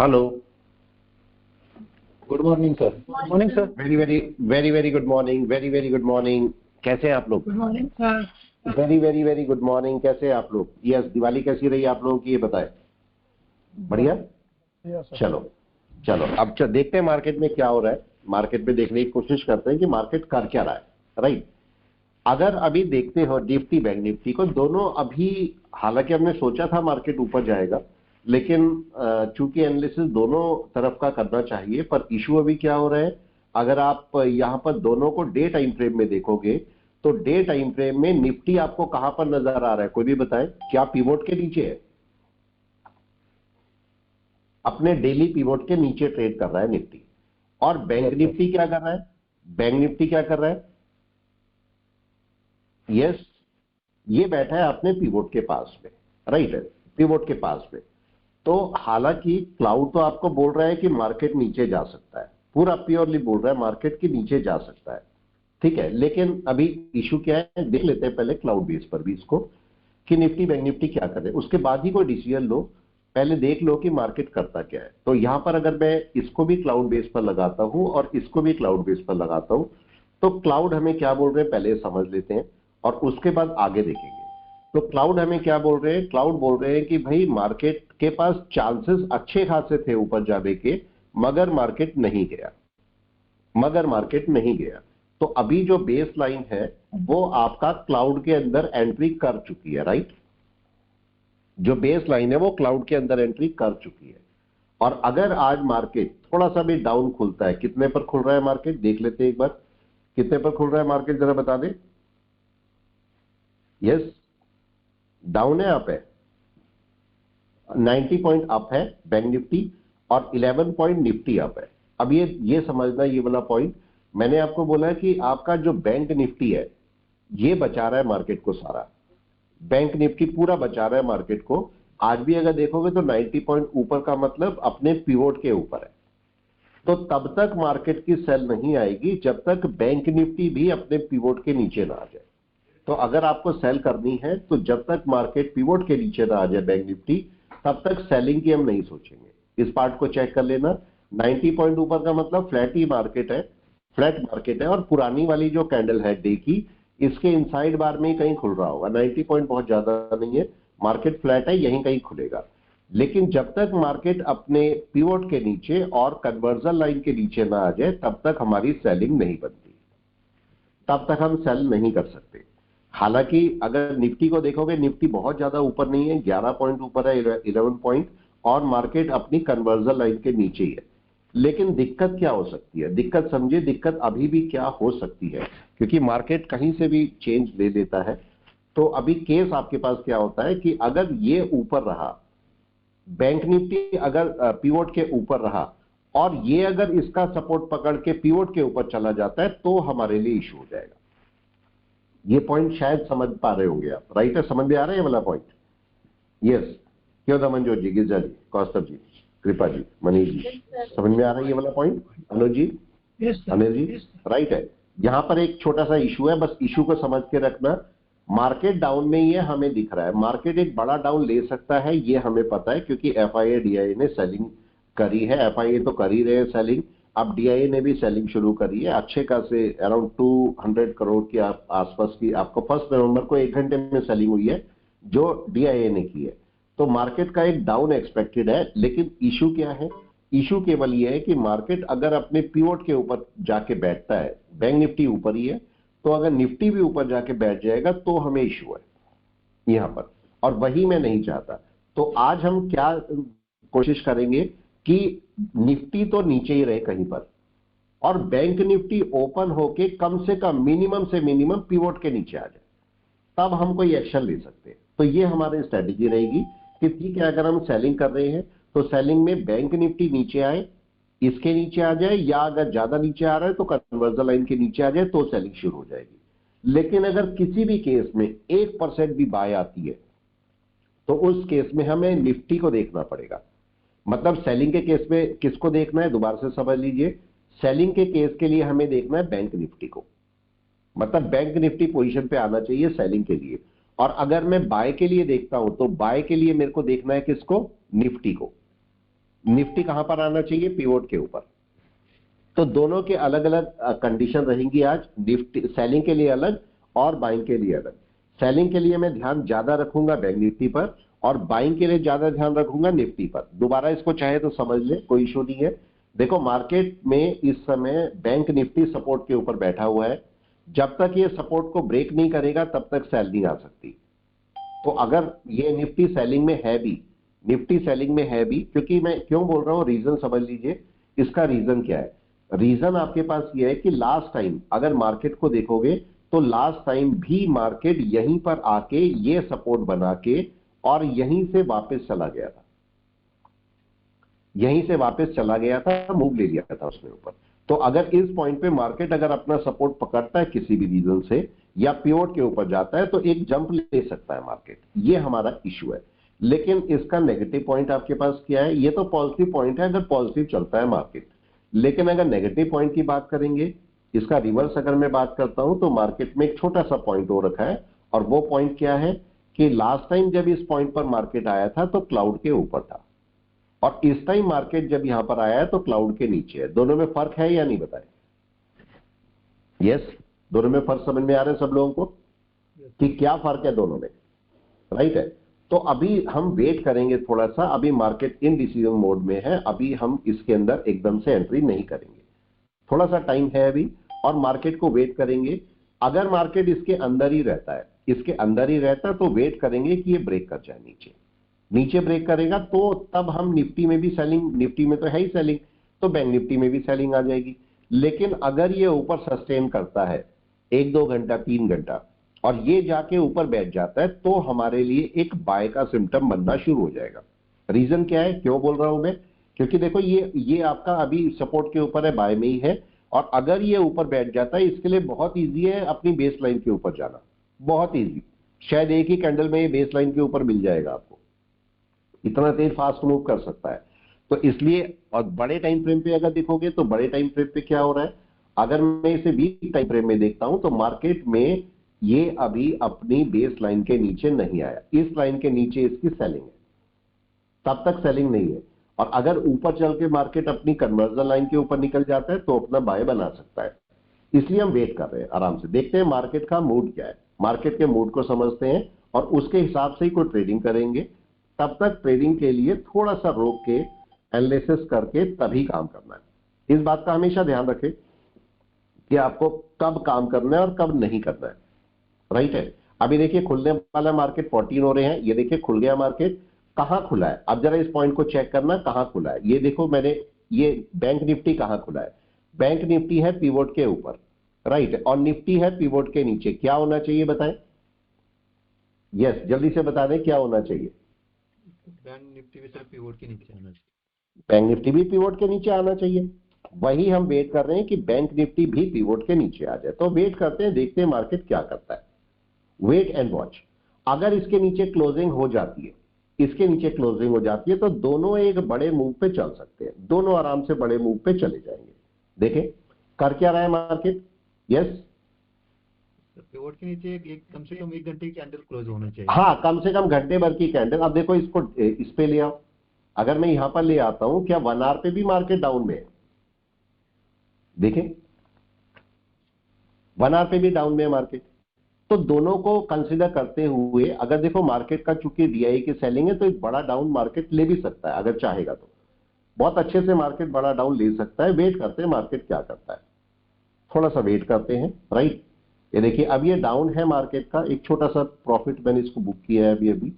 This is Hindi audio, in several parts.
Hello. Good morning sir. Good morning sir. Very very very very good morning. Very very good morning. कैसे हैं आप लोग? Good morning sir. Very very very good morning. कैसे हैं आप लोग? यस, दिवाली कैसी रही आप लोगों की, ये बताएं। बढ़िया। चलो चलो, अब देखते हैं मार्केट में क्या हो रहा है। मार्केट में देखने की कोशिश करते हैं कि मार्केट कर क्या रहा है। राइट। अगर अभी देखते हो निफ्टी बैंक निफ्टी को, दोनों अभी, हालांकि हमने सोचा था मार्केट ऊपर जाएगा, लेकिन चूंकि एनालिसिस दोनों तरफ का करना चाहिए, पर इशू अभी क्या हो रहा है, अगर आप यहां पर दोनों को डे टाइम फ्रेम में देखोगे तो डे टाइम फ्रेम में निफ्टी आपको कहां पर नजर आ रहा है, कोई भी बताए? क्या पिवोट के नीचे है? अपने डेली पिवोट के नीचे ट्रेड कर रहा है निफ्टी। और बैंक निफ्टी क्या कर रहा है? बैंक निफ्टी क्या कर रहा है? यस, ये बैठा है अपने पिवोट के पास में। राइट है, पिवोट के पास में। तो हालांकि क्लाउड तो आपको बोल रहा है कि मार्केट नीचे जा सकता है, पूरा प्योरली बोल रहा है मार्केट के नीचे जा सकता है, ठीक है। लेकिन अभी इशू क्या है, देख लेते हैं पहले क्लाउड बेस पर भी इसको, कि निफ्टी बैंक निफ्टी क्या करे, उसके बाद ही कोई डिसीजन लो। पहले देख लो कि मार्केट करता क्या है। तो यहां पर अगर मैं इसको भी क्लाउड बेस पर लगाता हूं और इसको भी क्लाउड बेस पर लगाता हूं, तो क्लाउड हमें क्या बोल रहे हैं पहले समझ लेते हैं और उसके बाद आगे देखेंगे। तो क्लाउड हमें क्या बोल रहे हैं? क्लाउड बोल रहे हैं कि भाई मार्केट के पास चांसेस अच्छे खासे थे ऊपर जाने के, मगर मार्केट नहीं गया, मगर मार्केट नहीं गया। तो अभी जो बेस लाइन है वो आपका क्लाउड के अंदर एंट्री कर चुकी है। राइट, जो बेस लाइन है वो क्लाउड के अंदर एंट्री कर चुकी है। और अगर आज मार्केट थोड़ा सा भी डाउन खुलता है, कितने पर खुल रहा है मार्केट देख लेते हैं एक बार, कितने पर खुल रहा है मार्केट जरा बता दें। यस, डाउन है, अप है? 90 पॉइंट अप है बैंक निफ्टी और 11 पॉइंट निफ्टी अप है। अब ये समझना, ये वाला पॉइंट मैंने आपको बोला है कि आपका जो बैंक निफ्टी है ये बचा रहा है मार्केट को सारा, बैंक निफ्टी पूरा बचा रहा है मार्केट को। आज भी अगर देखोगे तो 90 पॉइंट ऊपर का मतलब अपने पिवोट के ऊपर है। तो तब तक मार्केट की सेल नहीं आएगी जब तक बैंक निफ्टी भी अपने पिवोट के नीचे ना आ जाए। तो अगर आपको सेल करनी है तो जब तक मार्केट पिवोट के नीचे ना आ जाए बैंक निफ्टी, तब तक सेलिंग की हम नहीं सोचेंगे। इस पार्ट को चेक कर लेना। 90 पॉइंट ऊपर का मतलब फ्लैट ही मार्केट है, फ्लैट मार्केट है। और पुरानी वाली जो कैंडल है डे की, इसके इनसाइड बार में ही कहीं खुल रहा होगा। 90 पॉइंट बहुत ज्यादा नहीं है, मार्केट फ्लैट है, यहीं कहीं खुलेगा। लेकिन जब तक मार्केट अपने पिवोट के नीचे और कन्वर्जन लाइन के नीचे ना आ जाए तब तक हमारी सेलिंग नहीं बनती, तब तक हम सेल नहीं कर सकते। हालांकि अगर निफ्टी को देखोगे, निफ्टी बहुत ज्यादा ऊपर नहीं है, 11 पॉइंट ऊपर है, 11 पॉइंट, और मार्केट अपनी कन्वर्जन लाइन के नीचे ही है। लेकिन दिक्कत क्या हो सकती है, दिक्कत समझिए, दिक्कत अभी भी क्या हो सकती है, क्योंकि मार्केट कहीं से भी चेंज ले लेता है। तो अभी केस आपके पास क्या होता है कि अगर ये ऊपर रहा, बैंक निफ्टी अगर पिवोट के ऊपर रहा और ये अगर इसका सपोर्ट पकड़ के पिवोट के ऊपर चला जाता है, तो हमारे लिए इशू हो जाएगा। ये पॉइंट शायद समझ पा रहे होंगे आप। राइट है, समझ में आ रहा है ये वाला पॉइंट? यस। क्यों दमनजोत जी, गिरजा जी, कौस्तभ जी, कृपा जी, मनीष जी, समझ में आ रहा है ये वाला पॉइंट? अनुज जी, अनिल जी, राइट है। यहां पर एक छोटा सा इशू है, बस इशू को समझ के रखना। मार्केट डाउन में ही है, हमें दिख रहा है मार्केट एक बड़ा डाउन ले सकता है, ये हमें पता है, क्योंकि एफआईए डीआईए ने सेलिंग करी है। एफआईए तो कर ही रहे हैं सेलिंग, अब डीआईए ने भी सेलिंग शुरू करी है अच्छे खासे, अराउंड 200 करोड़ के आसपास की आपको 1 नवंबर को 1 घंटे में सेलिंग हुई है जो डीआईए ने की है। तो मार्केट का एक डाउन एक्सपेक्टेड है। लेकिन इशू क्या है? इशू केवल ये है कि मार्केट अगर अपने पिवोट के ऊपर जाके बैठता है, बैंक निफ्टी ऊपर ही है, तो अगर निफ्टी भी ऊपर जाके बैठ जाएगा तो हमें इशू है यहां पर, और वही मैं नहीं चाहता। तो आज हम क्या कोशिश करेंगे कि निफ्टी तो नीचे ही रहे कहीं पर, और बैंक निफ्टी ओपन होके कम से कम मिनिमम से मिनिमम पिवोट के नीचे आ जाए, तब हम कोई एक्शन ले सकते हैं। तो ये हमारी स्ट्रेटेजी रहेगी कि ठीक है, अगर हम सेलिंग कर रहे हैं तो सेलिंग में बैंक निफ्टी नीचे आए, इसके नीचे आ जाए, या अगर ज्यादा नीचे आ रहा है तो कन्वर्जन लाइन के नीचे आ जाए, तो सेलिंग शुरू हो जाएगी। लेकिन अगर किसी भी केस में 1% भी बाय आती है तो उस केस में हमें निफ्टी को देखना पड़ेगा। मतलब सेलिंग के केस में किसको देखना है, दोबारा से समझ लीजिए। सेलिंग के केस के लिए हमें देखना है बैंक निफ्टी को, मतलब बैंक निफ्टी पोजीशन पे आना चाहिए सेलिंग के लिए। और अगर मैं बाय के लिए देखता हूं तो बाय के लिए मेरे को देखना है किसको, निफ्टी को। निफ्टी कहां पर आना चाहिए? पिवोट के ऊपर। तो दोनों के अलग अलग कंडीशन रहेंगी आज, निफ्टी सेलिंग के लिए अलग और बाइंग के लिए अलग। सेलिंग के लिए मैं ध्यान ज्यादा रखूंगा बैंक निफ्टी पर, और बाइंग के लिए ज्यादा ध्यान रखूंगा निफ्टी पर। दोबारा इसको चाहे तो समझ ले, कोई इशू नहीं है। देखो मार्केट में इस समय बैंक निफ्टी सपोर्ट के ऊपर बैठा हुआ है, जब तक ये सपोर्ट को ब्रेक नहीं करेगा तब तक सेल नहीं आ सकती। तो अगर ये निफ्टी सेलिंग में है भी, निफ्टी सेलिंग में है भी, क्योंकि मैं क्यों बोल रहा हूं रीजन समझ लीजिए। इसका रीजन क्या है? रीजन आपके पास ये है कि लास्ट टाइम अगर मार्केट को देखोगे तो लास्ट टाइम भी मार्केट यहीं पर आके ये सपोर्ट बना के और यहीं से वापस चला गया था, यहीं से वापस चला गया था, मूव ले लिया था उसने ऊपर। तो अगर इस पॉइंट पे मार्केट अगर अपना सपोर्ट पकड़ता है किसी भी रीजन से या पिवोट के ऊपर जाता है तो एक जंप ले सकता है मार्केट, ये हमारा इशू है। लेकिन इसका नेगेटिव पॉइंट आपके पास क्या है? ये तो पॉजिटिव पॉइंट है अगर पॉजिटिव चलता है मार्केट, लेकिन अगर नेगेटिव पॉइंट की बात करेंगे, इसका रिवर्स अगर मैं बात करता हूं तो मार्केट में एक छोटा सा पॉइंट हो रखा है, और वो पॉइंट क्या है कि लास्ट टाइम जब इस पॉइंट पर मार्केट आया था तो क्लाउड के ऊपर था, और इस टाइम मार्केट जब यहां पर आया है तो क्लाउड के नीचे है। दोनों में फर्क है या नहीं बताएं? यस, दोनों में फर्क समझ में आ रहा है सब लोगों को कि क्या फर्क है दोनों में? राइट है। तो अभी हम वेट करेंगे थोड़ा सा, अभी मार्केट इन डिसीजन मोड में है, अभी हम इसके अंदर एकदम से एंट्री नहीं करेंगे, थोड़ा सा टाइम है अभी, और मार्केट को वेट करेंगे। अगर मार्केट इसके अंदर ही रहता है, इसके अंदर ही रहता है, तो वेट करेंगे कि ये ब्रेक कर जाए नीचे। नीचे ब्रेक करेगा तो तब हम निफ्टी में भी सेलिंग, निफ्टी में तो है ही सेलिंग, तो बैंक निफ्टी में भी सेलिंग आ जाएगी। लेकिन अगर ये ऊपर सस्टेन करता है 1-2 घंटा 3 घंटा और ये जाके ऊपर बैठ जाता है तो हमारे लिए एक बाय का सिम्टम बनना शुरू हो जाएगा। रीजन क्या है, क्यों बोल रहा हूं मैं? क्योंकि देखो ये आपका अभी सपोर्ट के ऊपर है, बाय में ही है, और अगर ये ऊपर बैठ जाता है इसके लिए बहुत ईजी है अपनी बेस लाइन के ऊपर जाना, बहुत ईजी। शायद एक ही कैंडल में ये बेस लाइन के ऊपर मिल जाएगा आपको, इतना तेज फास्ट मूव कर सकता है। तो इसलिए, और बड़े टाइम फ्रेम पे अगर देखोगे तो बड़े टाइम फ्रेम पे क्या हो रहा है, अगर मैं इसे वीक टाइम फ्रेम में देखता हूं तो मार्केट में ये अभी अपनी बेस लाइन के नीचे नहीं आया, इस लाइन के नीचे इसकी सेलिंग है, तब तक सेलिंग नहीं है। और अगर ऊपर चल के मार्केट अपनी कन्वर्जन लाइन के ऊपर निकल जाता है तो अपना बाय बना सकता है। इसलिए हम वेट कर रहे हैं, आराम से देखते हैं मार्केट का मूड क्या है, मार्केट के मूड को समझते हैं और उसके हिसाब से ही कोई ट्रेडिंग करेंगे। तब तक ट्रेडिंग के लिए थोड़ा सा रोक के एनालिसिस करके तभी काम करना है। इस बात का हमेशा ध्यान रखें कि आपको कब काम करना है और कब नहीं करना है। राइट है। अभी देखिए खुलने वाला मार्केट 14 हो रहे हैं, ये देखिए खुल गया मार्केट। कहां खुला है? अब जरा इस पॉइंट को चेक करना, कहां खुला है ये देखो। मैंने ये बैंक निफ्टी कहां खुला है? बैंक निफ्टी है पिवोट के ऊपर, राइट, और निफ्टी है पिवोट के नीचे। क्या होना चाहिए बताएं? यस, जल्दी से बता दें क्या होना चाहिए। बैंक निफ्टी भी सर पिवोट के नीचे आना चाहिए। बैंक निफ्टी भी पिवोट के नीचे आना चाहिए। वही हम वेट कर रहे हैं कि बैंक निफ्टी भी पिवोट के नीचे आ जाए। तो वेट करते हैं, देखते हैं मार्केट क्या करता है। Wait and watch. अगर इसके नीचे क्लोजिंग हो जाती है, इसके नीचे क्लोजिंग हो जाती है तो दोनों एक बड़े मूव पे चल सकते हैं, दोनों आराम से बड़े मूव पे चले जाएंगे। देखें कर क्या रहा है मार्केट। यस, पिवोट के नीचे एक कम से कम 1 घंटे की कैंडल क्लोज होना चाहिए। हाँ, कम से कम घंटे भर की कैंडल। अब देखो इसको इस पे ले आओ, अगर मैं यहां पर ले आता हूं, क्या 1 आवर पे भी मार्केट डाउन में है? देखें 1 आवर पे भी डाउन में है मार्केट। तो दोनों को कंसीडर करते हुए अगर देखो मार्केट का चूंकि डीआई की सेलिंग है तो एक बड़ा डाउन मार्केट ले भी सकता है, अगर चाहेगा तो बहुत अच्छे से मार्केट बड़ा डाउन ले सकता है। वेट करते हैं मार्केट क्या करता है, थोड़ा सा वेट करते हैं। राइट, ये देखिए अब ये डाउन है मार्केट का, एक छोटा सा प्रॉफिट मैंने इसको बुक किया है अभी अभी,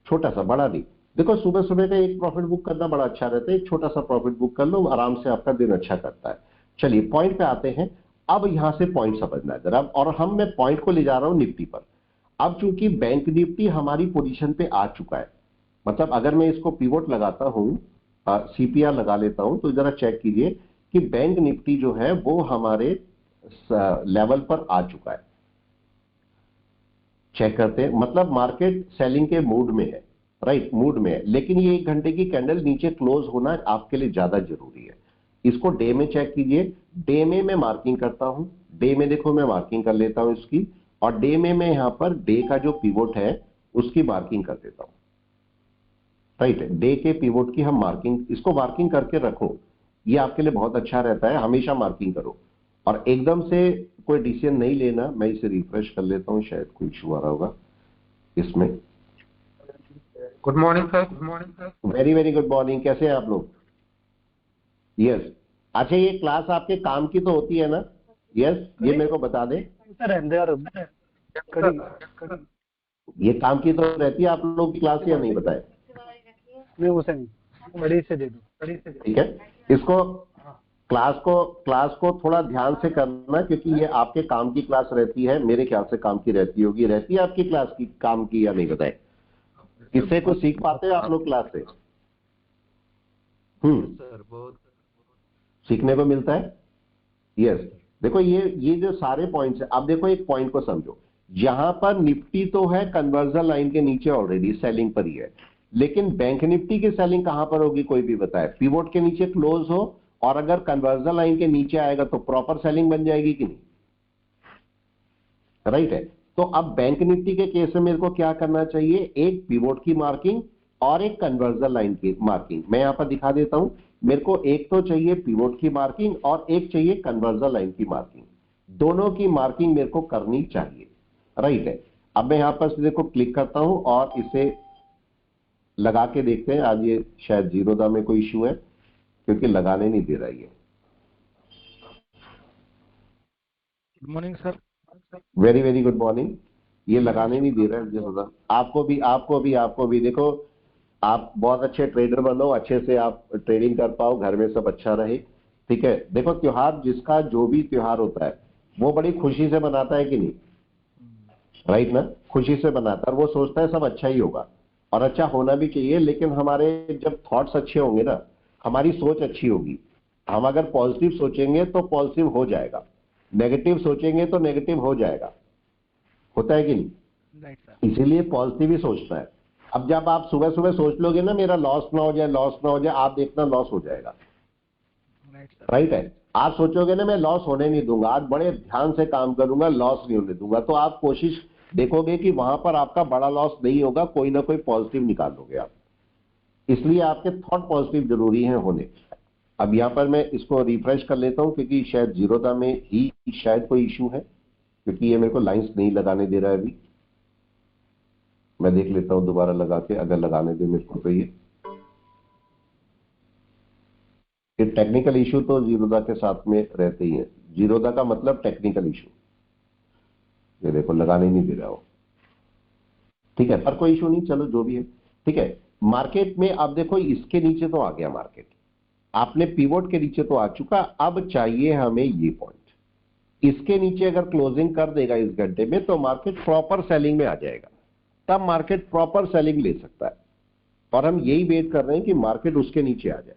छोटा सा, बड़ा नहीं। देखो सुबह सुबह का एक प्रॉफिट बुक करना बड़ा अच्छा रहता है, एक छोटा सा प्रॉफिट बुक कर लो, आराम से आपका दिन अच्छा करता है। चलिए पॉइंट पे आते हैं। अब यहां से पॉइंट समझना है जरा, और मैं पॉइंट को ले जा रहा हूं निफ्टी पर। अब चूंकि बैंक निफ्टी हमारी पोजीशन पे आ चुका है, मतलब अगर मैं इसको पिवोट लगाता हूं, सीपीआर लगा लेता हूं, तो जरा चेक कीजिए कि बैंक निफ्टी जो है वो हमारे लेवल पर आ चुका है। चेक करते हैं, मतलब मार्केट सेलिंग के मूड में है, राइट, मूड में है। लेकिन ये 1 घंटे की कैंडल नीचे क्लोज होना आपके लिए ज्यादा जरूरी है। इसको डे में चेक कीजिए। डे में मैं मार्किंग करता हूं, डे में देखो मैं मार्किंग कर लेता हूं इसकी, और डे में मैं यहां पर डे का जो पिवोट है उसकी मार्किंग कर देता हूं। राइट। डे के पिवोट की हम मार्किंग, इसको मार्किंग करके रखो, ये आपके लिए बहुत अच्छा रहता है, हमेशा मार्किंग करो। और एकदम से कोई डिसीजन नहीं लेना। मैं इसे रिफ्रेश कर लेता हूँ, शायद कोई इशू आ रहा होगा इसमें। Good morning sir. Good morning sir. Very very good morning. कैसे हैं आप लोग? यस। अच्छा, ये क्लास आपके काम की तो होती है ना? यस, ये मेरे को बता दें। ये काम की तो रहती है आप लोग की क्लास, या नहीं बताए? बड़ी से दे दो। ठीक है, इसको क्लास को थोड़ा ध्यान से करना, क्योंकि ये आपके काम की क्लास रहती है। मेरे ख्याल से काम की रहती होगी। रहती है आपकी क्लास की काम की, या नहीं बताए? इससे कुछ सीख पाते हो आप लोग क्लास से? सर बहुत सीखने को मिलता है। यस। देखो ये जो सारे पॉइंट्स है, अब देखो एक पॉइंट को समझो। यहां पर निफ्टी तो है कन्वर्जन लाइन के नीचे, ऑलरेडी सेलिंग पर ही है, लेकिन बैंक निफ्टी की सेलिंग कहां पर होगी कोई भी बताए? पिवोट के नीचे क्लोज हो, और अगर कन्वर्जन लाइन के नीचे आएगा तो प्रॉपर सेलिंग बन जाएगी कि नहीं? राइट है। तो अब बैंक निफ्टी के केस में मेरे को क्या करना चाहिए? एक पिवोट की मार्किंग और एक कन्वर्जन लाइन की मार्किंग। मैं यहां पर दिखा देता हूं। मेरे को एक तो चाहिए पिवोट की मार्किंग और एक चाहिए कन्वर्जन लाइन की मार्किंग। दोनों की मार्किंग मेरे को करनी चाहिए। राइट है। अब मैं यहां पर देखो क्लिक करता हूं और इसे लगा के देखते हैं। आज ये शायद जीरोधा में कोई इश्यू है, क्योंकि लगाने नहीं दे रहा है ये। Good morning sir. Very very good morning. ये लगाने नहीं दे रहा है जीरोधा। आपको भी देखो, आप बहुत अच्छे ट्रेडर बनो, अच्छे से आप ट्रेडिंग कर पाओ, घर में सब अच्छा रहे। ठीक है। देखो, त्योहार जिसका जो भी त्योहार होता है वो बड़ी खुशी से मनाता है कि नहीं? राइट ना? खुशी से बनाता है, और वो सोचता है सब अच्छा ही होगा, और अच्छा होना भी चाहिए। लेकिन हमारे जब थॉट्स अच्छे होंगे ना, हमारी सोच अच्छी होगी, हम अगर पॉजिटिव सोचेंगे तो पॉजिटिव हो जाएगा, नेगेटिव सोचेंगे तो नेगेटिव हो जाएगा। होता है कि नहीं? Right sir. इसीलिए पॉजिटिव ही सोचना है। अब जब आप सुबह सुबह सोच लोगे ना मेरा लॉस ना हो जाए, लॉस ना हो जाए, आप देखना लॉस हो जाएगा। Right sir. राइट है। आप सोचोगे ना मैं लॉस होने नहीं दूंगा, आज बड़े ध्यान से काम करूंगा, लॉस नहीं होने दूंगा, तो आप कोशिश देखोगे कि वहां पर आपका बड़ा लॉस नहीं होगा, कोई ना कोई पॉजिटिव निकालोगे आप। इसलिए आपके थॉट पॉजिटिव जरूरी है होने। अब यहां पर मैं इसको रिफ्रेश कर लेता हूं, क्योंकि शायद जीरोधा में ही शायद कोई इश्यू है, क्योंकि ये मेरे को लाइंस नहीं लगाने दे रहा है अभी। मैं देख लेता हूं दोबारा लगा के, अगर लगाने दे मेरे को तो ये टेक्निकल इशू तो जीरोधा के साथ में रहते ही है। जीरोधा का मतलब टेक्निकल इशू। ये देखो लगाने नहीं दे रहा हो। ठीक है, पर कोई इशू नहीं, चलो जो भी है। ठीक है। मार्केट में अब देखो, इसके नीचे तो आ गया मार्केट, आपने पिवोट के नीचे तो आ चुका। अब चाहिए हमें ये पॉइंट। इसके नीचे अगर क्लोजिंग कर देगा इस घंटे में तो मार्केट प्रॉपर सेलिंग में आ जाएगा, तब मार्केट प्रॉपर सेलिंग ले सकता है। और हम यही वेट कर रहे हैं कि मार्केट उसके नीचे आ जाए।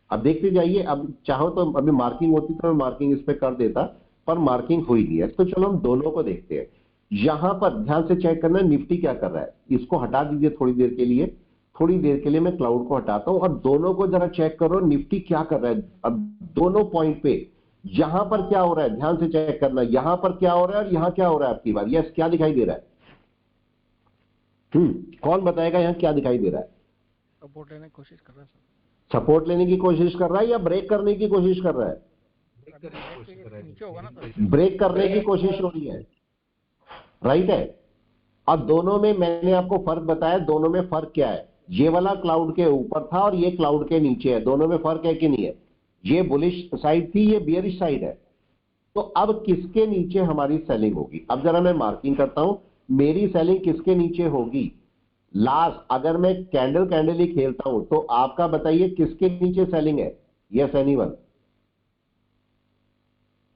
अब देखते जाइए, अब चाहो तो अभी मार्किंग होती तो मैं मार्किंग इस पे कर देता, पर मार्किंग हुई नहीं है। तो चलो हम दोनों को देखते हैं। यहां पर ध्यान से चेक करना है निफ्टी क्या कर रहा है। इसको हटा दीजिए थोड़ी देर के लिए। थोड़ी देर के लिए मैं क्लाउड को हटाता हूं, और दोनों को जरा चेक करो निफ्टी क्या कर रहा है। अब दोनों पॉइंट पे यहां पर क्या हो रहा है ध्यान से चेक करना। यहां पर क्या हो रहा है और यहां क्या हो रहा है आपकी बार। यस, क्या दिखाई दे रहा है? कौन बताएगा यहां क्या दिखाई दे रहा है? सपोर्ट लेने की कोशिश कर रहा है सर। सपोर्ट लेने की कोशिश कर रहा है या ब्रेक करने की कोशिश कर रहा है? नीचे होगा ना सर। ब्रेक करने की कोशिश हो रही है। राइट है। अब दोनों में मैंने आपको फर्क बताया, दोनों में फर्क क्या है। ये वाला क्लाउड के ऊपर था और ये क्लाउड के नीचे है। दोनों में फर्क है कि नहीं है? ये बुलिश साइड थी, ये बियरिश साइड है। तो अब किसके नीचे हमारी सेलिंग होगी? अब जरा मैं मार्किंग करता हूं, मेरी सेलिंग किसके नीचे होगी? लास्ट, अगर मैं कैंडल कैंडल ही खेलता हूं तो आपका बताइए किसके नीचे सेलिंग है? Yes anyone?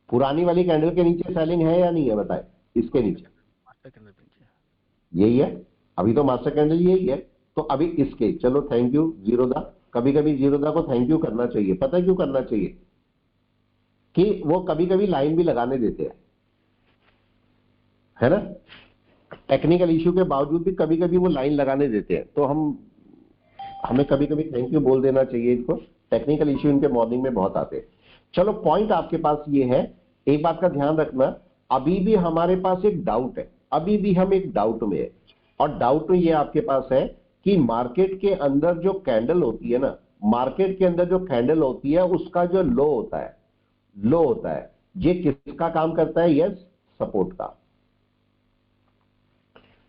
पुरानी वाली कैंडल के नीचे सेलिंग है या नहीं है बताए? इसके नीचे मास्टर कैंडल पे नीचे यही है। अभी तो मास्टर कैंडल यही है। तो अभी इसके, चलो थैंक यू जीरोधा। कभी कभी जीरोधा को थैंक यू करना चाहिए। पता है क्यों करना चाहिए? कि वो कभी कभी लाइन भी लगाने देते हैं, है ना? टेक्निकल इश्यू के बावजूद भी कभी कभी वो लाइन लगाने देते हैं, तो हमें कभी कभी थैंक यू बोल देना चाहिए इनको। टेक्निकल इश्यू इनके मॉर्निंग में बहुत आते हैं। चलो पॉइंट आपके पास ये है, एक बात का ध्यान रखना, अभी भी हमारे पास एक डाउट है, अभी भी हम एक डाउट में है। और डाउट ये आपके पास है कि मार्केट के अंदर जो कैंडल होती है ना, मार्केट के अंदर जो कैंडल होती है उसका जो लो होता है, ये किसका काम करता है? यस, सपोर्ट का।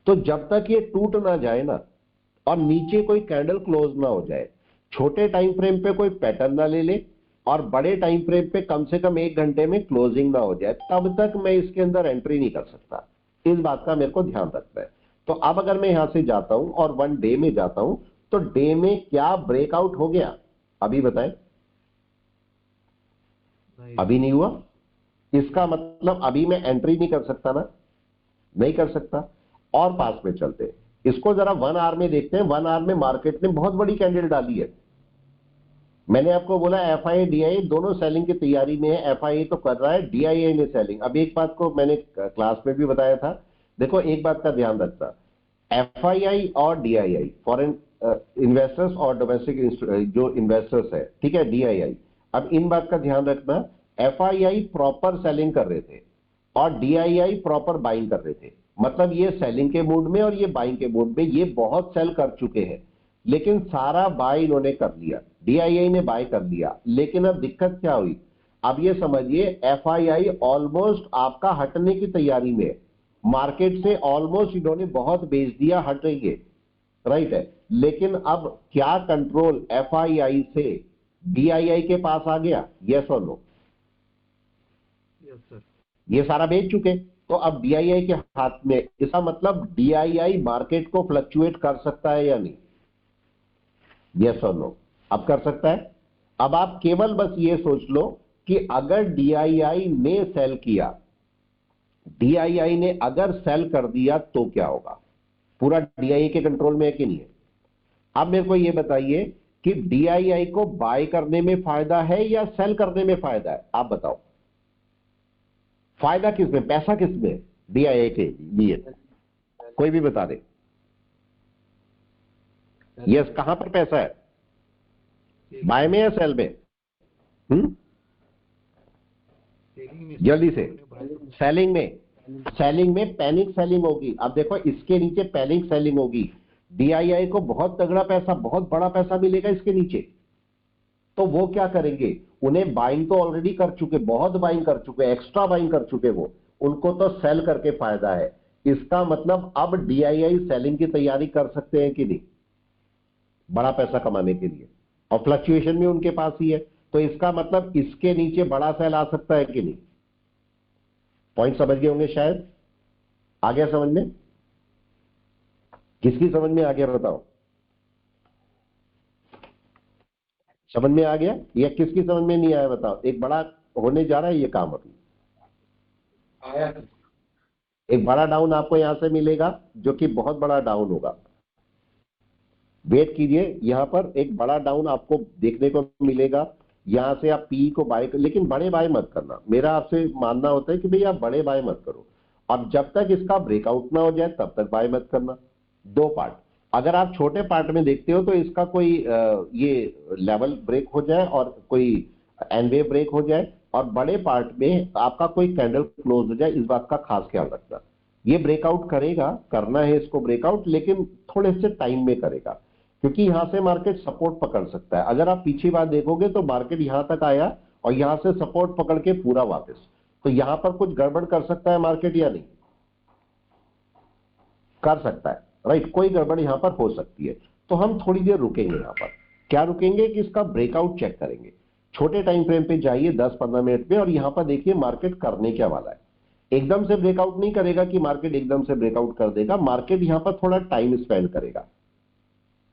तो जब तक ये टूट ना जाए ना और नीचे कोई कैंडल क्लोज ना हो जाए, छोटे टाइम फ्रेम पे कोई पैटर्न ना ले ले और बड़े टाइम फ्रेम पे कम से कम 1 घंटे में क्लोजिंग ना हो जाए, तब तक मैं इसके अंदर एंट्री नहीं कर सकता। इस बात का मेरे को ध्यान रखना है। तो अब अगर मैं यहां से जाता हूं और 1 डे में जाता हूं, तो डे में क्या ब्रेकआउट हो गया? अभी बताएं। अभी नहीं हुआ, इसका मतलब अभी मैं एंट्री नहीं कर सकता ना, नहीं कर सकता। और पास में चलते हैं, इसको जरा 1 आवर में देखते हैं। 1 आवर में मार्केट ने बहुत बड़ी कैंडल डाली है। मैंने आपको बोला एफआईआई डीआईआई दोनों सेलिंग की तैयारी में है। एफआईआई तो कर रहा है, डीआईआई ने सेलिंग। अब एक बात को मैंने क्लास में भी बताया था, देखो एक बात का ध्यान रखना, एफआईआई और डीआईआई, फॉरेन इन्वेस्टर्स और डोमेस्टिक जो इन्वेस्टर्स है, ठीक है, डीआईआई। अब इन बात का ध्यान रखना, एफआईआई प्रॉपर सेलिंग कर रहे थे और डीआईआई प्रॉपर बाइंग कर रहे थे। मतलब ये सेलिंग के मूड में और ये बाइंग के मूड में, ये बहुत सेल कर चुके हैं, लेकिन सारा बाय इन्होंने कर लिया, डीआईआई ने बाय कर लिया। लेकिन अब दिक्कत क्या हुई? अब ये समझिए एफआईआई ऑलमोस्ट आपका हटने की तैयारी में, मार्केट से ऑलमोस्ट इन्होंने बहुत बेच दिया, हटेंगे, राइट है। लेकिन अब क्या कंट्रोल एफआईआई से डीआईआई के पास आ गया? यस और नो? Yes sir. ये सारा बेच चुके, तो अब डीआईआई के हाथ में। इसका मतलब डीआईआई मार्केट को फ्लक्चुएट कर सकता है या नहीं? यस और नो? अब कर सकता है। अब आप केवल बस ये सोच लो कि अगर डीआईआई ने सेल किया, डीआईआई ने अगर सेल कर दिया तो क्या होगा? पूरा डीआईआई के कंट्रोल में है कि नहीं है? अब मेरे को ये बताइए कि डीआईआई को बाय करने में फायदा है या सेल करने में फायदा है? आप बताओ, फायदा किसमें, पैसा किसमें डीआईआई के लिए? कोई भी बता दे। यस, कहां पर पैसा है? बाय में या सेल में? जल्दी से। सेलिंग में। सेलिंग में पैनिक सेलिंग होगी। अब देखो इसके नीचे पैनिक सेलिंग होगी, डीआईआई को बहुत तगड़ा पैसा, बहुत बड़ा पैसा मिलेगा इसके नीचे। तो वो क्या करेंगे? उन्हें बाइंग तो ऑलरेडी कर चुके, बहुत बाइंग कर चुके, एक्स्ट्रा बाइंग कर चुके, वो उनको तो सेल करके फायदा है। इसका मतलब अब डीआईआई सेलिंग की तैयारी कर सकते हैं कि नहीं, बड़ा पैसा कमाने के लिए, और फ्लक्चुएशन भी उनके पास ही है। तो इसका मतलब इसके नीचे बड़ा सेल आ सकता है कि नहीं? पॉइंट समझ गए होंगे शायद। आ गया समझ में? किसकी समझ में आ गया बताओ? समझ में आ गया या किसकी समझ में नहीं आया बताओ? एक बड़ा होने जा रहा है ये काम अभी। आया। एक बड़ा डाउन आपको यहां से मिलेगा, जो कि बहुत बड़ा डाउन होगा। वेट कीजिए, यहां पर एक बड़ा डाउन आपको देखने को मिलेगा। यहां से आप पी को बाय कर, लेकिन बड़े बाय मत करना। मेरा आपसे मानना होता है कि भाई आप बड़े बाय मत करो, और जब तक इसका ब्रेकआउट ना हो जाए तब तक बाय मत करना। 2 पार्ट, अगर आप छोटे पार्ट में देखते हो तो इसका कोई ये लेवल ब्रेक हो जाए और कोई एनवे ब्रेक हो जाए, और बड़े पार्ट में आपका कोई कैंडल क्लोज हो जाए, इस बात का खास ख्याल रखना। ये ब्रेकआउट करेगा, करना है इसको ब्रेकआउट, लेकिन थोड़े से टाइम में करेगा, क्योंकि यहां से मार्केट सपोर्ट पकड़ सकता है। अगर आप पीछे बात देखोगे तो मार्केट यहां तक आया और यहां से सपोर्ट पकड़ के पूरा वापस, तो यहां पर कुछ गड़बड़ कर सकता है मार्केट या नहीं? कर सकता है, राइट। कोई गड़बड़ यहां पर हो सकती है। तो हम थोड़ी देर रुकेंगे यहां पर। क्या रुकेंगे? कि इसका ब्रेकआउट चेक करेंगे। छोटे टाइम फ्रेम पे जाइए 10-15 मिनट में, और यहां पर देखिए मार्केट करने क्या वाला है। एकदम से ब्रेकआउट नहीं करेगा कि मार्केट एकदम से ब्रेकआउट कर देगा, मार्केट यहां पर थोड़ा टाइम स्पेंड करेगा।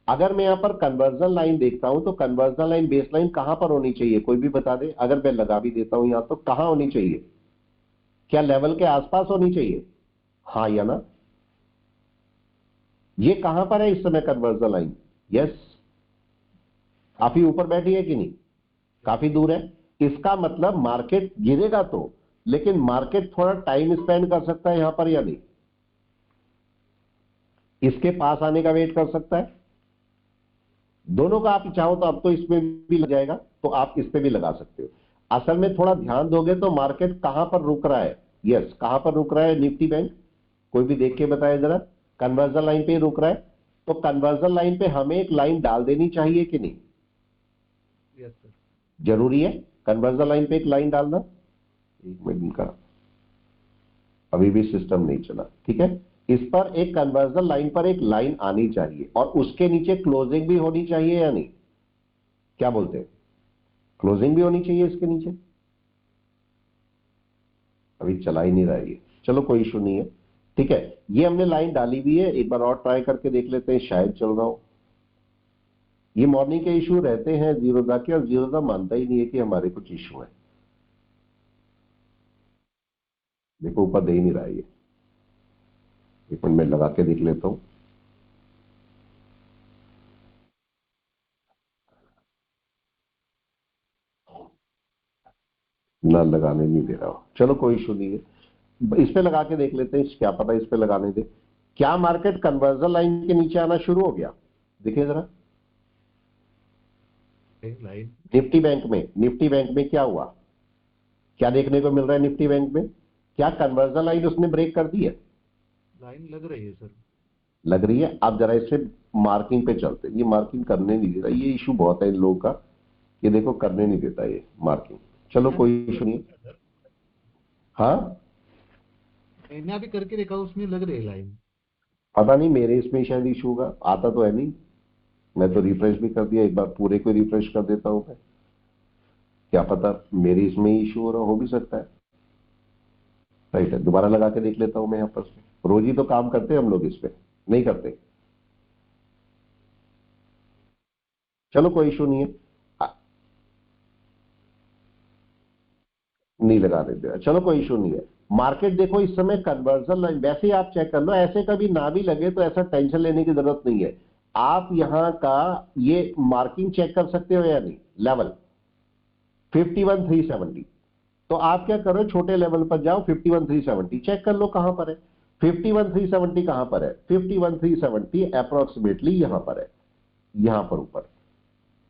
अगर मैं यहां पर कन्वर्जन लाइन देखता हूं तो कन्वर्जन लाइन, बेस लाइन कहां पर होनी चाहिए? कोई भी बता दे। अगर मैं लगा भी देता हूं यहां तो कहां होनी चाहिए? क्या लेवल के आसपास होनी चाहिए? हाँ या ना? ये कहां पर है इस समय कन्वर्जन लाइन? यस, काफी ऊपर बैठी है कि नहीं? काफी दूर है। इसका मतलब मार्केट गिरेगा तो, लेकिन मार्केट थोड़ा टाइम स्पेंड कर सकता है यहां पर या नहीं? इसके पास आने का वेट कर सकता है। दोनों का आप चाहो तो अब तो इसमें भी लग जाएगा, तो आप इस पे भी लगा सकते हो। असल में थोड़ा ध्यान दोगे तो मार्केट कहां पर रुक रहा है? यस, कहां पर रुक रहा है निफ्टी बैंक? कोई भी देख के बताए जरा। कन्वर्जन लाइन पे ही रुक रहा है। तो कन्वर्जन लाइन पे हमें एक लाइन डाल देनी चाहिए कि नहीं? Yes sir. जरूरी है कन्वर्जन लाइन पे एक लाइन डालना। एक मिनट का, अभी भी सिस्टम नहीं चला, ठीक है। इस पर एक कन्वर्जन लाइन पर एक लाइन आनी चाहिए और उसके नीचे क्लोजिंग भी होनी चाहिए या नहीं? क्या बोलते हैं? क्लोजिंग भी होनी चाहिए इसके नीचे। अभी चला ही नहीं रहा है ये, चलो कोई इशू नहीं है, ठीक है। ये हमने लाइन डाली हुई है, एक बार और ट्राई करके देख लेते हैं, शायद चल रहा हो। ये मॉर्निंग के इशू रहते हैं जीरोधा के, और जीरोधा मानता ही नहीं है कि हमारे कुछ इशू है। देखो ऊपर दे ही नहीं रहा है ये, एक मिनट में लगा के देख लेता हूं। ना लगाने नहीं दे रहा हो, चलो कोई इशू नहीं है, इस पे लगा के देख लेते हैं, क्या पता इस पे लगाने दे। क्या मार्केट कन्वर्जन लाइन के नीचे आना शुरू हो गया? देखिए जरा लाइन निफ्टी बैंक में क्या हुआ, क्या देखने को मिल रहा है निफ्टी बैंक में? क्या कन्वर्जन लाइन उसने ब्रेक कर दी है? लाइन लग रही है सर। लग रही है। अब जरा इससे मार्किंग पे चलते, ये मार्किंग करने नहीं देता, ये इशू बहुत है इन लोगों का, ये देखो करने नहीं देता ये मार्किंग। चलो कोई इशू नहीं। हाँ मैंने अभी करके देखा, उसमें लग रही है लाइन। पता नहीं, मेरे इसमें शायद इशू होगा, आता तो है नहीं। मैं तो रिफ्रेश भी कर दिया, एक बार पूरे को रिफ्रेश कर देता हूं मैं, क्या पता मेरे इसमें ही इशू हो भी सकता है। राइट है, दोबारा लगा के देख लेता हूं मैं। यहाँ पर रोज ही तो काम करते हैं हम लोग, इस पे नहीं करते। चलो कोई इशू नहीं है, नहीं लगाने दे रहा, चलो कोई इशू नहीं है। मार्केट देखो इस समय कन्वर्जन लाइन, वैसे ही आप चेक कर लो, ऐसे कभी ना भी लगे तो ऐसा टेंशन लेने की जरूरत नहीं है। आप यहां का ये मार्किंग चेक कर सकते हो या नहीं, लेवल 51,370। तो आप क्या करो, छोटे लेवल पर जाओ, 51,370 चेक कर लो कहां पर है। 51,370 कहां पर है? 51,370 अप्रोक्सीमेटली यहां पर है, यहां पर ऊपर,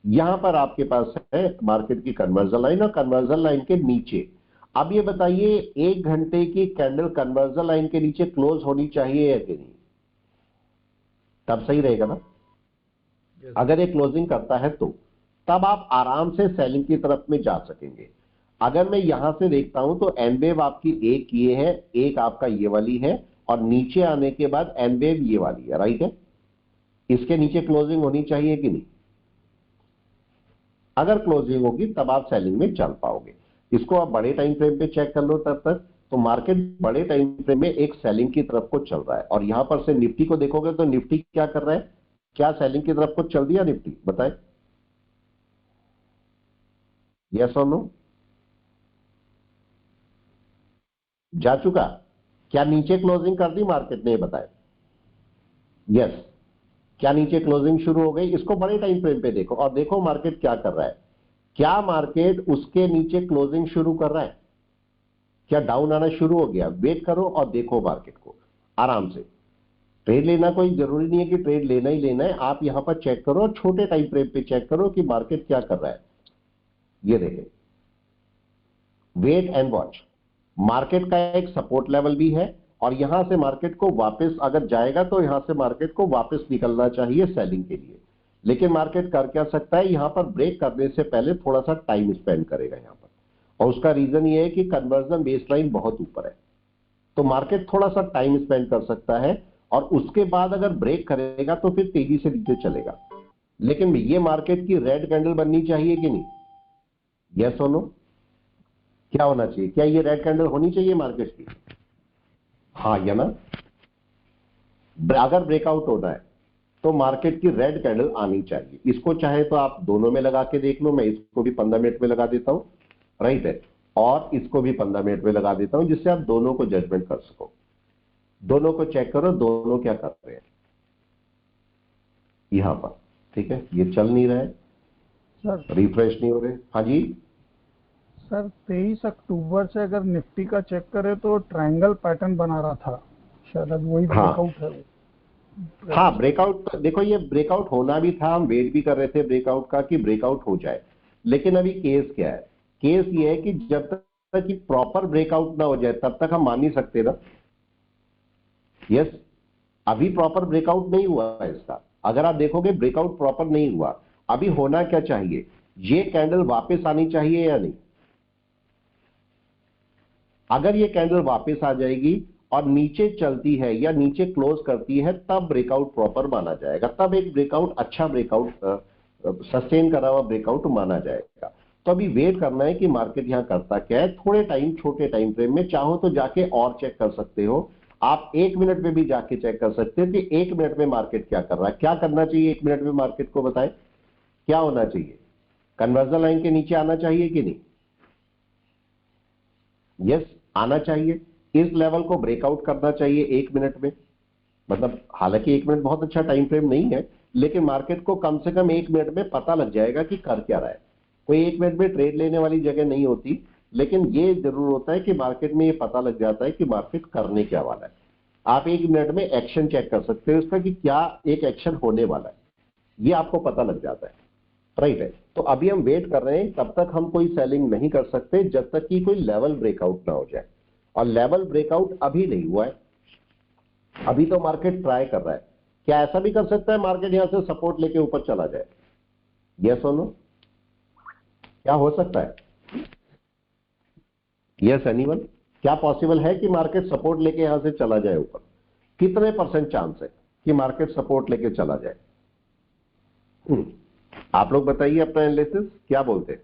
यहां पर आपके पास है मार्केट की कन्वर्जन लाइन, और कन्वर्जन लाइन के नीचे। अब ये बताइए, एक घंटे की कैंडल कन्वर्जन लाइन के नीचे क्लोज होनी चाहिए या कि नहीं? तब सही रहेगा ना। अगर ये क्लोजिंग करता है तो तब आप आराम से सेलिंग की तरफ में जा सकेंगे। अगर मैं यहां से देखता हूं तो एन वेव आपकी एक ये है, एक आपका ये वाली है, और नीचे आने के बाद एन वेव ये वाली है, राइट है। इसके नीचे क्लोजिंग होनी चाहिए कि नहीं? अगर क्लोजिंग होगी तब आप सेलिंग में चल पाओगे। इसको आप बड़े टाइम फ्रेम पे चेक कर लो तब तक। तो मार्केट बड़े टाइम फ्रेम में एक सेलिंग की तरफ को चल रहा है, और यहां पर से निफ्टी को देखोगे तो निफ्टी क्या कर रहा है? क्या सेलिंग की तरफ को चल दिया निफ्टी? बताएं, यस और नो? जा चुका? क्या नीचे क्लोजिंग कर दी मार्केट ने? बताएं यस। क्या नीचे क्लोजिंग शुरू हो गई? इसको बड़े टाइम फ्रेम पे देखो और देखो मार्केट क्या कर रहा है। क्या मार्केट उसके नीचे क्लोजिंग शुरू कर रहा है? क्या डाउन आना शुरू हो गया? वेट करो और देखो मार्केट को आराम से। ट्रेड लेना कोई जरूरी नहीं है कि ट्रेड लेना ही लेना है, आप यहां पर चेक करो, छोटे टाइम फ्रेम पे चेक करो कि मार्केट क्या कर रहा है। ये देखें, वेट एंड वॉच। मार्केट का एक सपोर्ट लेवल भी है, और यहां से मार्केट को वापस अगर जाएगा तो यहां से मार्केट को वापस निकलना चाहिए सेलिंग के लिए। लेकिन मार्केट कर क्या सकता है, यहां पर ब्रेक करने से पहले थोड़ा सा टाइम स्पेंड करेगा यहां पर, और उसका रीजन ये है कि कन्वर्जन बेसलाइन बहुत ऊपर है, तो मार्केट थोड़ा सा टाइम स्पेंड कर सकता है, और उसके बाद अगर ब्रेक करेगा तो फिर तेजी से नीचे चलेगा। लेकिन ये मार्केट की रेड कैंडल बननी चाहिए कि नहीं? यस और नो? क्या होना चाहिए? क्या ये रेड कैंडल होनी चाहिए मार्केट की? हाँ या ना? अगर ब्रेकआउट होना है तो मार्केट की रेड कैंडल आनी चाहिए। इसको चाहे तो आप दोनों में लगा के देख लो, मैं इसको भी 15 मिनट में लगा देता हूं, राइट है, और इसको भी 15 मिनट में लगा देता हूं, जिससे आप दोनों को जजमेंट कर सको। दोनों को चेक करो, दोनों क्या कर रहे हैं यहां पर, ठीक है। ये चल नहीं रहा है सर, रिफ्रेश नहीं हो रहे। हाँ जी सर 23 अक्टूबर से अगर निफ्टी का चेक करें तो ट्रायंगल पैटर्न बना रहा था, शायद अब वही हाँ। ब्रेकआउट है। हाँ ब्रेकआउट, देखो ये ब्रेकआउट होना भी था, हम वेट भी कर रहे थे ब्रेकआउट का कि ब्रेकआउट हो जाए। लेकिन अभी केस क्या है? केस ये है कि जब तक कि प्रॉपर ब्रेकआउट ना हो जाए तब तक हम मान नहीं सकते ना। यस, अभी प्रॉपर ब्रेकआउट नहीं हुआ है इसका, अगर आप देखोगे ब्रेकआउट प्रॉपर नहीं हुआ। अभी होना क्या चाहिए, ये कैंडल वापस आनी चाहिए या नहीं? अगर ये कैंडल वापस आ जाएगी और नीचे चलती है या नीचे क्लोज करती है, तब ब्रेकआउट प्रॉपर माना जाएगा, तब एक ब्रेकआउट, अच्छा ब्रेकआउट, सस्टेन करा हुआ ब्रेकआउट माना जाएगा। तो अभी वेट करना है कि मार्केट यहां करता क्या है। थोड़े टाइम, छोटे टाइम फ्रेम में चाहो तो जाके और चेक कर सकते हो। आप 1 मिनट में भी जाके चेक कर सकते हो कि 1 मिनट में मार्केट क्या कर रहा है। क्या करना चाहिए 1 मिनट में मार्केट को, बताएं क्या होना चाहिए? कन्वर्जन लाइन के नीचे आना चाहिए कि नहीं? यस, आना चाहिए। इस लेवल को ब्रेकआउट करना चाहिए 1 मिनट में। मतलब हालांकि 1 मिनट बहुत अच्छा टाइम फ्रेम नहीं है, लेकिन मार्केट को कम से कम 1 मिनट में पता लग जाएगा कि कर क्या रहा है। कोई 1 मिनट में ट्रेड लेने वाली जगह नहीं होती, लेकिन ये जरूर होता है कि मार्केट में ये पता लग जाता है कि मार्केट करने क्या वाला है। आप 1 मिनट में एक्शन चेक कर सकते हो इसका कि क्या एक एक्शन होने वाला है, ये आपको पता लग जाता है। राइट है। तो अभी हम वेट कर रहे हैं, तब तक हम कोई सेलिंग नहीं कर सकते जब तक कि कोई लेवल ब्रेकआउट ना हो जाए। और लेवल ब्रेकआउट अभी नहीं हुआ है, अभी तो मार्केट ट्राई कर रहा है। क्या ऐसा भी कर सकता है मार्केट यहां से सपोर्ट लेके ऊपर चला जाए? यस और नो? क्या हो सकता है? Yes anyone? क्या पॉसिबल है कि मार्केट सपोर्ट लेके यहां से चला जाए ऊपर? कितने % चांस है कि मार्केट सपोर्ट लेके चला जाए? आप लोग बताइए अपना एनालिसिस, क्या बोलते हैं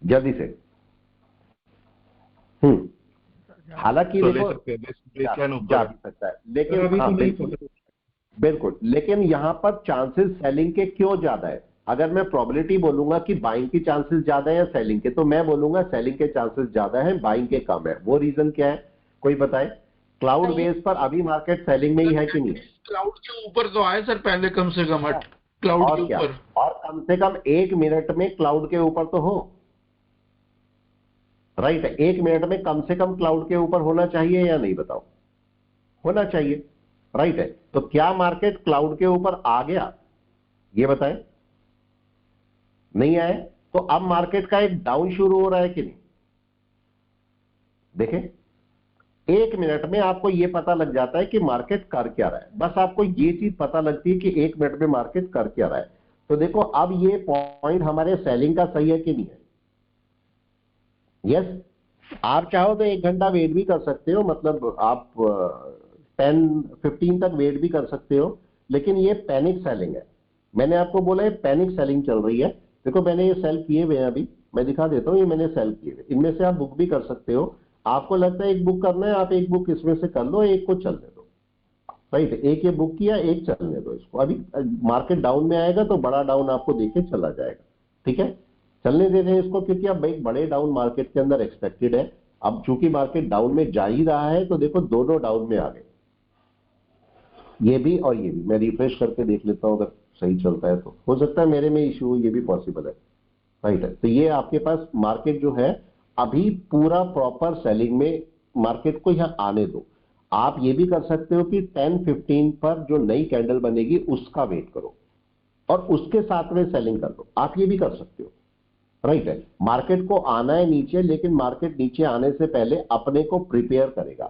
जल्दी से। हालांकि देखो जा भी सकता है, लेकिन हाँ बिल्कुल, लेकिन यहां पर चांसेस सेलिंग के क्यों ज्यादा है? अगर मैं प्रोबेबिलिटी बोलूंगा कि बाइंग की चांसेस ज्यादा है या सेलिंग के, तो मैं बोलूंगा सेलिंग के चांसेस ज्यादा है, बाइंग के कम है। वो रीजन क्या है, कोई बताए? क्लाउड बेस पर अभी मार्केट सेलिंग में ही है कि नहीं? क्लाउड के ऊपर तो आए सर पहले, कम से कम क्लाउड के ऊपर, और कम से कम 1 मिनट में क्लाउड के ऊपर तो हो। राइट है, 1 मिनट में कम से कम क्लाउड के ऊपर होना चाहिए या नहीं, बताओ? होना चाहिए। राइट है। तो क्या मार्केट क्लाउड के ऊपर आ गया, ये बताएं? नहीं आए, तो अब मार्केट का एक डाउन शुरू हो रहा है कि नहीं? देखें, 1 मिनट में आपको यह पता लग जाता है कि मार्केट कर क्या रहा है। बस आपको ये चीज पता लगती है कि 1 मिनट में मार्केट कर क्या रहा है। तो देखो, अब ये पॉइंट हमारे सेलिंग का सही है कि नहीं है? यस। आप चाहो तो 1 घंटा वेट भी कर सकते हो, मतलब आप 10-15 तक वेट भी कर सकते हो, लेकिन ये पैनिक सेलिंग है। मैंने आपको बोला है पैनिक सेलिंग चल रही है। देखो, मैंने ये सेल किए हुए हैं, अभी मैं दिखा देता हूं, ये मैंने सेल किए हुए। इनमें से आप बुक भी कर सकते हो। आपको लगता है एक बुक करना है, आप एक बुक इसमें से कर लो, एक को चलने दो। राइट, एक ये बुक किया, एक चलने दो इसको। अभी मार्केट डाउन में आएगा तो बड़ा डाउन आपको देखे चला जाएगा। ठीक है, चलने दे रहे हैं इसको, क्योंकि अब एक बड़े डाउन मार्केट के अंदर एक्सपेक्टेड है। अब चूंकि मार्केट डाउन में जा ही रहा है, तो देखो दोनों डाउन में आ गए, ये भी और ये भी। मैं रिफ्रेश करके देख लेता हूं, अगर सही चलता है तो हो सकता है मेरे में इश्यू, ये भी पॉसिबल है। राइट है। तो ये आपके पास मार्केट जो है अभी पूरा प्रॉपर सेलिंग में, मार्केट को यहां आने दो। आप ये भी कर सकते हो कि 10-15 पर जो नई कैंडल बनेगी उसका वेट करो और उसके साथ में सेलिंग कर लो। आप ये भी कर सकते हो। राइट है। मार्केट को आना है नीचे, लेकिन मार्केट नीचे आने से पहले अपने को प्रिपेयर करेगा।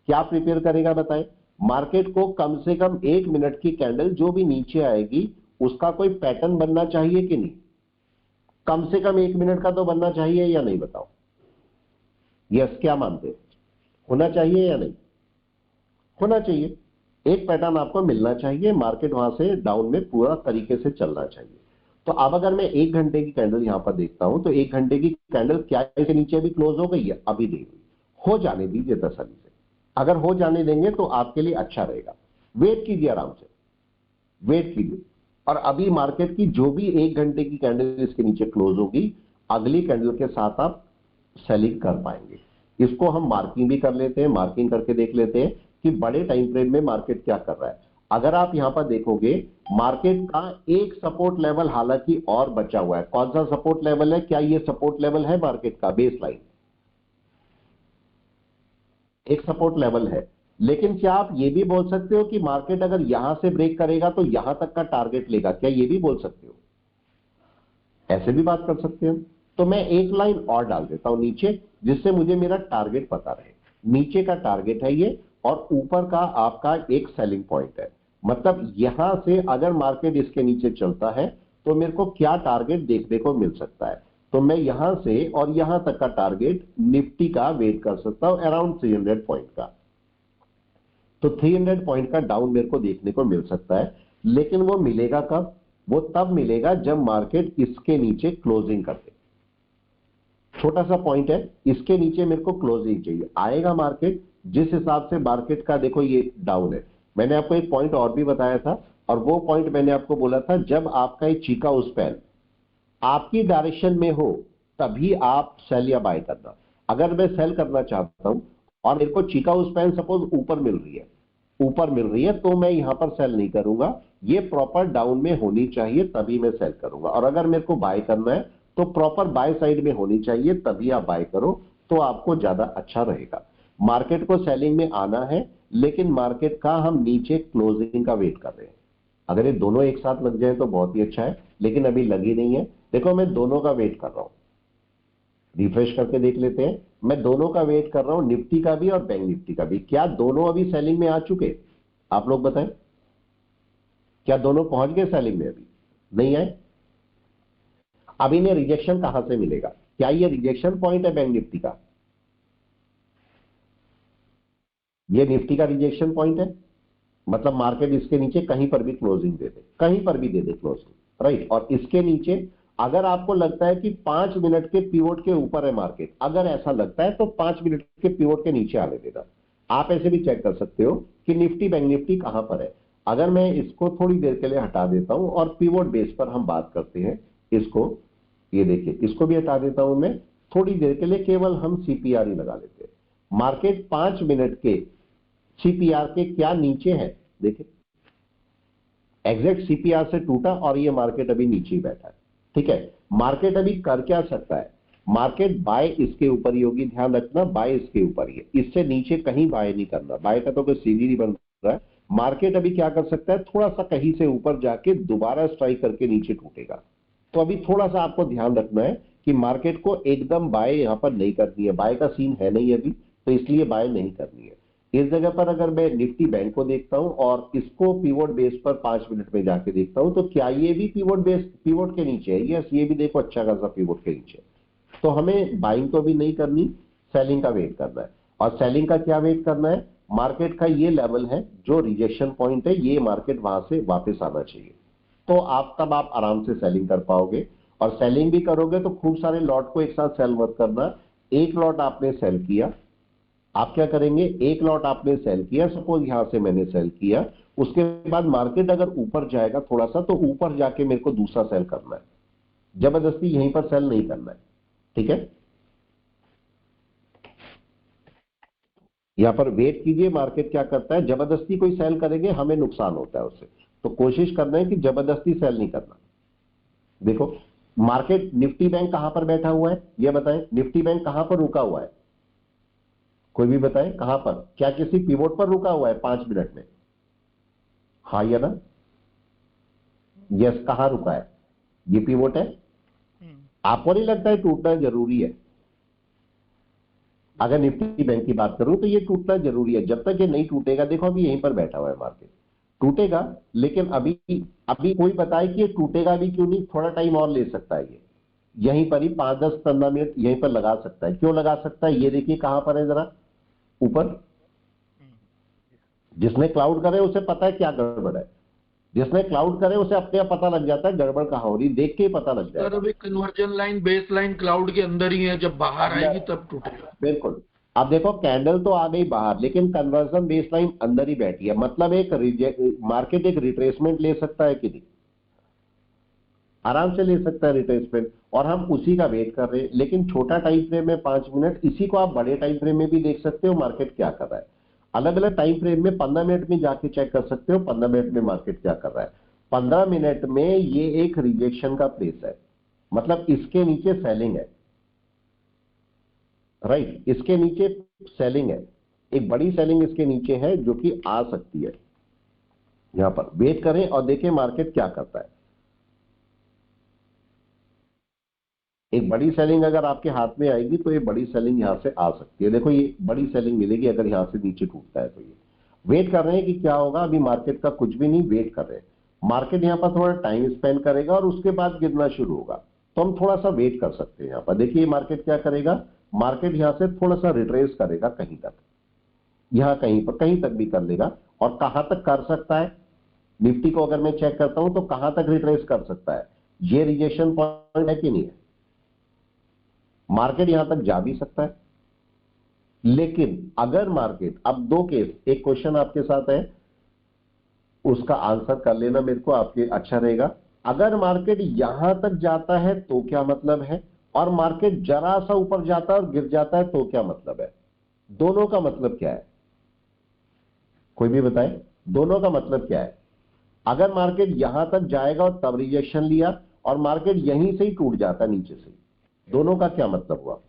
क्या प्रिपेयर करेगा बताएं? मार्केट को कम से कम 1 मिनट की कैंडल जो भी नीचे आएगी उसका कोई पैटर्न बनना चाहिए कि नहीं? कम से कम 1 मिनट का तो बनना चाहिए या नहीं, बताओ? यस, क्या मानते हैं, होना चाहिए या नहीं? होना चाहिए। एक पैटर्न आपको मिलना चाहिए, मार्केट वहां से डाउन में पूरा तरीके से चलना चाहिए। तो अब अगर मैं 1 घंटे की कैंडल यहां पर देखता हूं, तो 1 घंटे की कैंडल क्या इसके नीचे अभी क्लोज हो गई है? अभी नहीं हुई। हो जाने दीजिए तसल्ली से। अगर हो जाने देंगे तो आपके लिए अच्छा रहेगा। वेट कीजिए, आराम से वेट कीजिए। और अभी मार्केट की जो भी 1 घंटे की कैंडल इसके नीचे क्लोज होगी, अगली कैंडल के साथ आप सेलिंग कर पाएंगे। इसको हम मार्किंग भी कर लेते हैं, मार्किंग करके देख लेते हैं कि बड़े टाइम फ्रेम में मार्केट क्या कर रहा है। अगर आप यहां पर देखोगे, मार्केट का एक सपोर्ट लेवल हालांकि और बचा हुआ है। कौन सा सपोर्ट लेवल है? क्या ये सपोर्ट लेवल है मार्केट का? बेस लाइन एक सपोर्ट लेवल है, लेकिन क्या आप ये भी बोल सकते हो कि मार्केट अगर यहां से ब्रेक करेगा तो यहां तक का टारगेट लेगा? क्या ये भी बोल सकते हो? ऐसे भी बात कर सकते हो। तो मैं एक लाइन और डाल देता हूं नीचे, जिससे मुझे मेरा टारगेट पता रहे। नीचे का टारगेट है ये, और ऊपर का आपका एक सेलिंग पॉइंट है। मतलब यहां से अगर मार्केट इसके नीचे चलता है तो मेरे को क्या टारगेट देखने को मिल सकता है, तो मैं यहां से और यहां तक का टारगेट निफ्टी का वेट कर सकता हूं अराउंड 300 पॉइंट का। तो 300 पॉइंट का डाउन मेरे को देखने को मिल सकता है, लेकिन वो मिलेगा कब? वो तब मिलेगा जब मार्केट इसके नीचे क्लोजिंग कर दे। छोटा सा पॉइंट है, इसके नीचे मेरे को क्लोजिंग चाहिए। आएगा मार्केट जिस हिसाब से मार्केट का देखो ये डाउन है। मैंने आपको एक पॉइंट और भी बताया था, और वो पॉइंट मैंने आपको बोला था जब आपका एक चीका उस पैन आपकी डायरेक्शन में हो तभी आप सेल या बाय करना। अगर मैं सेल करना चाहता हूं और मेरे को चीका उस पैन सपोज ऊपर मिल रही है तो मैं यहां पर सेल नहीं करूंगा, ये प्रॉपर डाउन में होनी चाहिए तभी मैं सेल करूंगा। और अगर मेरे को बाय करना है तो प्रॉपर बाय साइड में होनी चाहिए तभी आप बाय करो, तो आपको ज्यादा अच्छा रहेगा। मार्केट को सेलिंग में आना है, लेकिन मार्केट का हम नीचे क्लोजिंग का वेट कर रहे हैं। अगर ये दोनों एक साथ लग जाए तो बहुत ही अच्छा है, लेकिन अभी लगी नहीं है। देखो मैं दोनों का वेट कर रहा हूं, रिफ्रेश करके देख लेते हैं। मैं दोनों का वेट कर रहा हूं, निफ्टी का भी और बैंक निफ्टी का भी। क्या दोनों अभी सेलिंग में आ चुके? आप लोग बताएं, क्या दोनों पहुंच गए सेलिंग में? अभी नहीं आए। अब इन्हें रिजेक्शन कहां से मिलेगा? क्या ये रिजेक्शन पॉइंट है बैंक निफ्टी का? ये निफ्टी का रिजेक्शन पॉइंट है, मतलब मार्केट इसके नीचे कहीं पर भी क्लोजिंग दे दे, कहीं पर भी दे दे क्लोजिंग, राइट। और इसके नीचे अगर आपको लगता है कि 5 मिनट के पिवोट के ऊपर है मार्केट, अगर ऐसा लगता है तो 5 मिनट के पिवोट के नीचे आने देना। आप ऐसे भी चेक कर सकते हो कि निफ्टी बैंक निफ्टी कहां पर है। अगर मैं इसको थोड़ी देर के लिए हटा देता हूं और पिवोट बेस पर हम बात करते हैं, इसको ये देखिए, इसको भी हटा देता हूं मैं थोड़ी देर के लिए, केवल हम सीपीआर ही लगा लेते हैं। मार्केट 5 मिनट के सीपीआर के क्या नीचे है? देखिए एग्जैक्ट सीपीआर से टूटा और ये मार्केट अभी नीचे ही बैठा है। ठीक है, मार्केट अभी कर क्या सकता है? मार्केट बाय इसके ऊपर ही होगी, ध्यान रखना, बाय इसके ऊपर ही है, इससे नीचे कहीं बाय नहीं करना। बाय का तो कोई सीढ़ी नहीं बन रहा है। मार्केट अभी क्या कर सकता है? थोड़ा सा कहीं से ऊपर जाके दोबारा स्ट्राइक करके नीचे टूटेगा। तो अभी थोड़ा सा आपको ध्यान रखना है कि मार्केट को एकदम बाय यहां पर नहीं करनी है। बाय का सीन है नहीं अभी, तो इसलिए बाय नहीं करनी है। इस जगह पर अगर मैं निफ्टी बैंक को देखता हूं और इसको पिवोट बेस पर 5 मिनट में जाके देखता हूं, तो क्या ये भी पिवोट के नीचे है? यस, ये भी देखो अच्छा खासा पिवोट के नीचे। तो हमें बाइंग तो भी नहीं करनी, सेलिंग का वेट करना है। और सेलिंग का क्या वेट करना है? मार्केट का ये लेवल है जो रिजेक्शन पॉइंट है, ये मार्केट वहां से वापस आना चाहिए, तो तब आप आराम से सेलिंग कर पाओगे। और सेलिंग भी करोगे तो खूब सारे लॉट को एक साथ सेल मत करना। एक लॉट आपने सेल किया, आप क्या करेंगे? एक लॉट आपने सेल किया, सपोज यहां से मैंने सेल किया, उसके बाद मार्केट अगर ऊपर जाएगा थोड़ा सा, तो ऊपर जाके मेरे को दूसरा सेल करना है, जबरदस्ती यहीं पर सेल नहीं करना है। ठीक है, यहां पर वेट कीजिए, मार्केट क्या करता है। जबरदस्ती कोई सेल करेंगे हमें नुकसान होता है उससे, तो कोशिश करना है कि जबरदस्ती सेल नहीं करना। देखो मार्केट निफ्टी बैंक कहां पर बैठा हुआ है, यह बताएं। निफ्टी बैंक कहां पर रुका हुआ है? कोई भी बताएं कहां पर? क्या किसी पिवोट पर रुका हुआ है 5 मिनट में? हाँ या ना? यस, कहां रुका है? ये पिवोट है। आपको नहीं लगता है टूटना जरूरी है? अगर निफ्टी बैंक की बात करूं तो ये टूटना जरूरी है। जब तक ये नहीं टूटेगा, देखो अभी यहीं पर बैठा हुआ है मार्केट, टूटेगा, लेकिन अभी अभी कोई बताए कि ये टूटेगा भी क्यों नहीं? थोड़ा टाइम और ले सकता है, ये यहीं पर ही 5-10-15 मिनट यहीं पर लगा सकता है। क्यों लगा सकता है? ये देखिए कहां पर है, जरा ऊपर। जिसने क्लाउड करे उसे पता है क्या गड़बड़ है, जिसने क्लाउड करे उसे अपने आप पता लग जाता है गड़बड़ कहां हो रही, देख के ही पता लग सर जाएगा। अभी conversion line base line cloud के अंदर ही है, जब बाहर आएगी तब टूटेगा। बिल्कुल। अब देखो कैंडल तो आ गई बाहर, लेकिन कन्वर्जन बेसलाइन अंदर ही बैठी है, मतलब मार्केट एक रिट्रेसमेंट ले सकता है कि नहीं? आराम से ले सकता है रिट्रेसमेंट, और हम उसी का वेट कर रहे हैं। लेकिन छोटा टाइम फ्रेम में 5 मिनट, इसी को आप बड़े टाइम फ्रेम में भी देख सकते हो मार्केट क्या कर रहा है। अलग अलग टाइम फ्रेम में 15 मिनट में जाके चेक कर सकते हो 15 मिनट में मार्केट क्या कर रहा है। 15 मिनट में ये एक रिजेक्शन का प्लेस है, मतलब इसके नीचे सेलिंग है, राइट। इसके नीचे सेलिंग है, एक बड़ी सेलिंग इसके नीचे है जो कि आ सकती है। यहां पर वेट करें और देखें मार्केट क्या करता है। एक बड़ी सेलिंग अगर आपके हाथ में आएगी तो ये बड़ी सेलिंग यहां से आ सकती है। देखो ये बड़ी सेलिंग मिलेगी अगर यहां से नीचे टूटता है तो ये। वेट कर रहे हैं कि क्या होगा, अभी मार्केट का कुछ भी नहीं, वेट कर रहे हैं। मार्केट यहां पर थोड़ा टाइम स्पेंड करेगा और उसके बाद गिरना शुरू होगा, तो हम थोड़ा सा वेट कर सकते हैं। यहां पर देखिए मार्केट क्या करेगा, मार्केट यहां से थोड़ा सा रिट्रेस करेगा कहीं तक, यहां कहीं पर कहीं तक भी कर लेगा। और कहां तक कर सकता है, निफ्टी को अगर मैं चेक करता हूं तो कहां तक रिट्रेस कर सकता है, ये रिजेक्शन पॉइंट है कि नहीं है। मार्केट यहां तक जा भी सकता है, लेकिन अगर मार्केट, अब दो केस, एक क्वेश्चन आपके साथ है, उसका आंसर कर लेना मेरे को, आपके अच्छा रहेगा। अगर मार्केट यहां तक जाता है तो क्या मतलब है, और मार्केट जरा सा ऊपर जाता है और गिर जाता है तो क्या मतलब है। दोनों का मतलब क्या है, कोई भी बताए, दोनों का मतलब क्या है। अगर मार्केट यहां तक जाएगा और तब रिजेक्शन लिया, और मार्केट यहीं से ही टूट जाता है नीचे से, दोनों का क्या मतलब हुआ।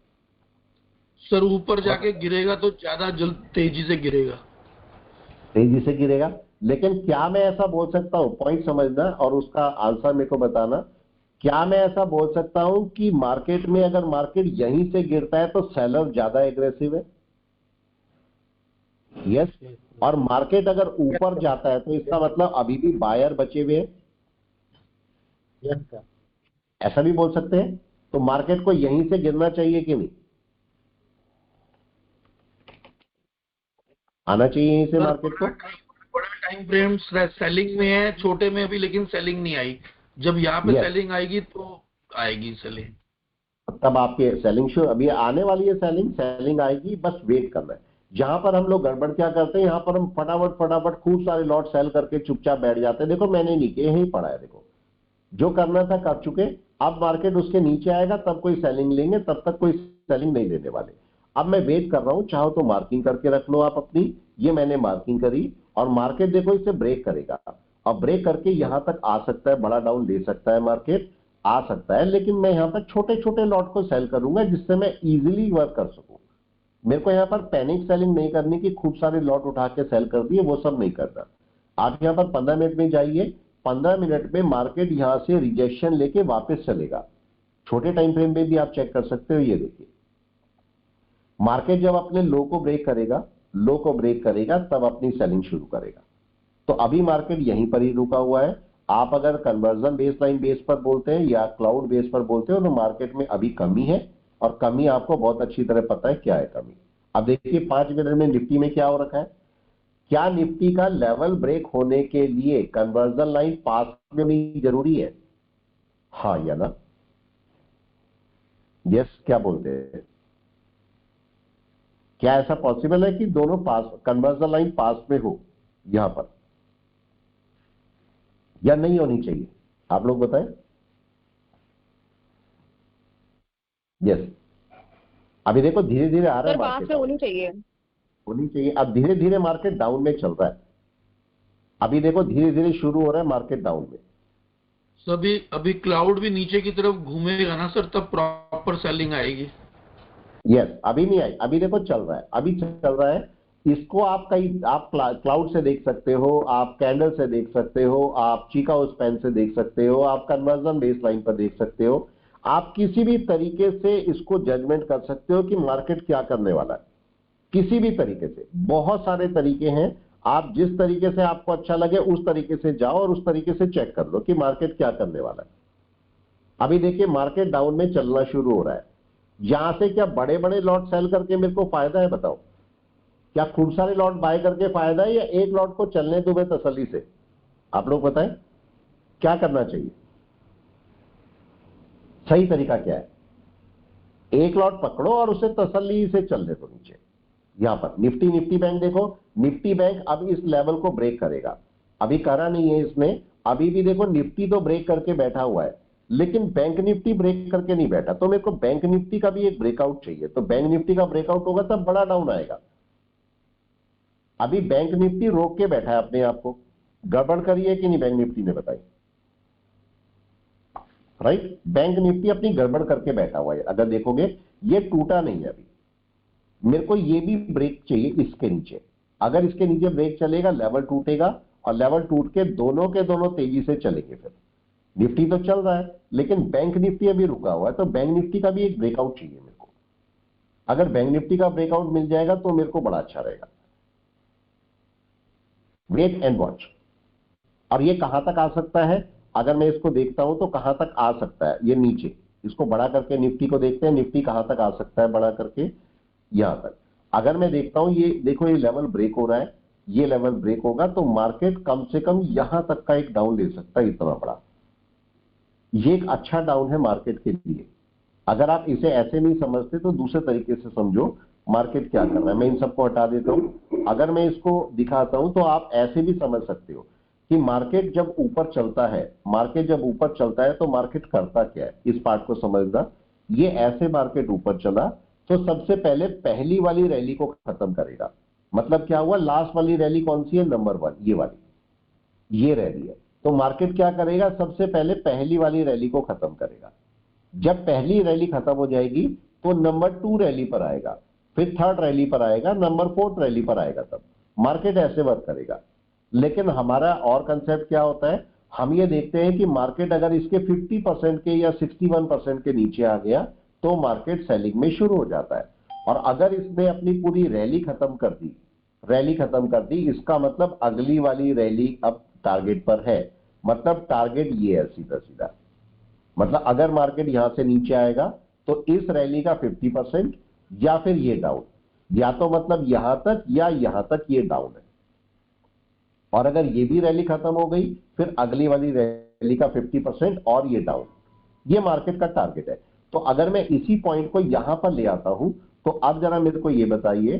सर ऊपर जाके गिरेगा तो ज्यादा जल्द तेजी से गिरेगा। तेजी से गिरेगा, लेकिन क्या मैं ऐसा बोल सकता हूं, पॉइंट समझना और उसका आंसर मेरे को बताना, क्या मैं ऐसा बोल सकता हूं कि मार्केट में अगर मार्केट यहीं से गिरता है तो सेलर ज्यादा एग्रेसिव है। यस, और मार्केट अगर ऊपर जाता है तो इसका मतलब अभी भी बायर बचे हुए हैं, ऐसा भी बोल सकते हैं। तो मार्केट को यहीं से गिरना चाहिए कि नहीं, आना चाहिए यहीं से सर मार्केट को। बड़ा टाइम फ्रेम सेलिंग में है, छोटे में अभी लेकिन सेलिंग नहीं आई। जब यहाँ पे यस, सेलिंग आएगी तो आएगी सेलिंग। तब आपके सेलिंग शो अभी आने वाली है, सेलिंग सेलिंग आएगी, बस वेट करना है। जहां पर हम लोग गड़बड़ क्या करते हैं, यहां पर हम फटाफट फटाफट खूब सारे लॉट सेल करके चुपचाप बैठ जाते हैं। देखो मैंने नहीं किया, यही पड़ा है, देखो जो करना था कर चुके। अब मार्केट उसके नीचे आएगा तब कोई सेलिंग लेंगे, तब तक कोई सेलिंग नहीं लेने वाले। अब मैं वेट कर रहा हूं, चाहो तो मार्किंग करके रख लो आप अपनी, ये मैंने मार्किंग करी, और मार्केट देखो इसे ब्रेक करेगा। अब ब्रेक करके यहां तक आ सकता है, बड़ा डाउन दे सकता है मार्केट, आ सकता है, लेकिन मैं यहां पर छोटे छोटे लॉट को सेल करूंगा जिससे मैं इजीली वर्क कर सकूं। मेरे को यहां पर पैनिक सेलिंग नहीं करनी कि खूब सारे लॉट उठा के सेल कर दिए, वो सब नहीं करना। आप यहां पर 15 मिनट में जाइए, 15 मिनट में मार्केट यहां से रिजेक्शन लेके वापस चलेगा। छोटे टाइम फ्रेम में भी आप चेक कर सकते हो, ये देखिए मार्केट जब अपने लो को ब्रेक करेगा, लो को ब्रेक करेगा तब अपनी सेलिंग शुरू करेगा। तो अभी मार्केट यहीं पर ही रुका हुआ है। आप अगर कन्वर्जन बेस लाइन बेस पर बोलते हैं या क्लाउड बेस पर बोलते हो तो मार्केट में अभी कमी है, और कमी आपको बहुत अच्छी तरह पता है क्या है कमी। अब देखिए 5 मिनट में निफ्टी में क्या हो रखा है, क्या निफ्टी का लेवल ब्रेक होने के लिए कन्वर्जन लाइन पास में होनी जरूरी है, हाँ या ना। यस, क्या बोलते हैं, क्या ऐसा पॉसिबल है कि दोनों पास, कन्वर्जन लाइन पास में हो यहां पर, या नहीं होनी चाहिए, आप लोग बताएं। यस, अभी देखो धीरे धीरे आ रहा है सर पास मार्केट, में होनी चाहिए। होनी चाहिए। अब धीरे धीरे मार्केट डाउन में चल रहा है, अभी देखो धीरे धीरे शुरू हो रहा है मार्केट डाउन में। सभी अभी क्लाउड भी नीचे की तरफ घूमेगा ना सर, तब प्रॉपर सेलिंग आएगी। यस, अभी नहीं आई, अभी देखो चल रहा है, अभी चल रहा है। इसको आप कहीं, आप क्लाउड से देख सकते हो, आप कैंडल से देख सकते हो, आप चिकागो स्पैन से देख सकते हो, आप कन्वर्जन बेस लाइन पर देख सकते हो। आप किसी भी तरीके से इसको जजमेंट कर सकते हो कि मार्केट क्या करने वाला है, किसी भी तरीके से। बहुत सारे तरीके हैं, आप जिस तरीके से आपको अच्छा लगे उस तरीके से जाओ और उस तरीके से चेक कर लो कि मार्केट क्या करने वाला है। अभी देखिए मार्केट डाउन में चलना शुरू हो रहा है, यहां से क्या बड़े बड़े लॉट सेल करके मेरे को फायदा है, बताओ। क्या खूब सारे लॉट बाय करके फायदा है, या एक लॉट को चलने दो मैं तसल्ली से, आप लोग बताएं क्या करना चाहिए, सही तरीका क्या है। एक लॉट पकड़ो और उसे तसल्ली से चलने दो नीचे। यहां पर निफ्टी बैंक देखो, निफ्टी बैंक अब इस लेवल को ब्रेक करेगा, अभी करा नहीं है इसने। अभी भी देखो निफ्टी तो ब्रेक करके बैठा हुआ है, लेकिन बैंक निफ्टी ब्रेक करके नहीं बैठा। तो मेरे को बैंक निफ्टी का भी एक ब्रेकआउट चाहिए, तो बैंक निफ्टी का ब्रेकआउट होगा तब बड़ा डाउन आएगा। अभी बैंक निफ्टी रोक के बैठा है अपने आप को, गड़बड़ करी है कि नहीं बैंक निफ्टी ने, बताई। राइट, बैंक निफ्टी अपनी गड़बड़ करके बैठा हुआ है। अगर देखोगे ये टूटा नहीं है अभी, मेरे को ये भी ब्रेक चाहिए इसके नीचे। अगर इसके नीचे ब्रेक चलेगा लेवल टूटेगा, और लेवल टूट के दोनों तेजी से चलेंगे। फिर निफ्टी तो चल रहा है लेकिन बैंक निफ्टी अभी रुका हुआ है, तो बैंक निफ्टी का भी एक ब्रेकआउट चाहिए मेरे को। अगर बैंक निफ्टी का ब्रेकआउट मिल जाएगा तो मेरे को बड़ा अच्छा रहेगा। Wait and watch. और ये कहां तक आ सकता है, अगर मैं इसको देखता हूं तो कहां तक आ सकता है, ये नीचे, इसको बड़ा करके निफ्टी को देखते हैं, निफ्टी कहां तक आ सकता है बड़ा करके, यहां तक। अगर मैं देखता हूं, ये देखो ये लेवल ब्रेक हो रहा है, ये लेवल ब्रेक होगा तो मार्केट कम से कम यहां तक का एक डाउन ले सकता है, इतना बड़ा। ये एक अच्छा डाउन है मार्केट के लिए। अगर आप इसे ऐसे नहीं समझते तो दूसरे तरीके से समझो मार्केट क्या कर रहा है। मैं इन सबको हटा देता हूं, अगर मैं इसको दिखाता हूं तो आप ऐसे भी समझ सकते हो कि मार्केट जब ऊपर चलता है, मार्केट जब ऊपर चलता है तो मार्केट करता क्या है, इस पार्ट को समझना। ये ऐसे मार्केट ऊपर चला तो सबसे पहले पहली वाली रैली को खत्म करेगा। मतलब क्या हुआ, लास्ट वाली रैली कौन सी है, नंबर 1 ये वाली, ये रैली है। तो मार्केट क्या करेगा, सबसे पहले पहली वाली रैली को खत्म करेगा। जब पहली रैली खत्म हो जाएगी तो नंबर 2 रैली पर आएगा, फिर 3rd रैली पर आएगा, नंबर 4th रैली पर आएगा। तब मार्केट ऐसे वर्क करेगा। लेकिन हमारा और कंसेप्ट क्या होता है, हम ये देखते हैं कि मार्केट अगर इसके 50% के या 61% के नीचे आ गया तो मार्केट सेलिंग में शुरू हो जाता है। और अगर इसने अपनी पूरी रैली खत्म कर दी, रैली खत्म कर दी, इसका मतलब अगली वाली रैली अब टारगेट पर है। मतलब टारगेट ये है सीधा सीधा। मतलब अगर मार्केट यहां से नीचे आएगा तो इस रैली का 50% या फिर ये डाउन, या तो मतलब यहां तक या यहां तक ये डाउन है। और अगर ये भी रैली खत्म हो गई फिर अगली वाली रैली का 50% और ये डाउन, ये मार्केट का टारगेट है। तो अगर मैं इसी पॉइंट को यहां पर ले आता हूं तो अब जरा मेरे को ये बताइए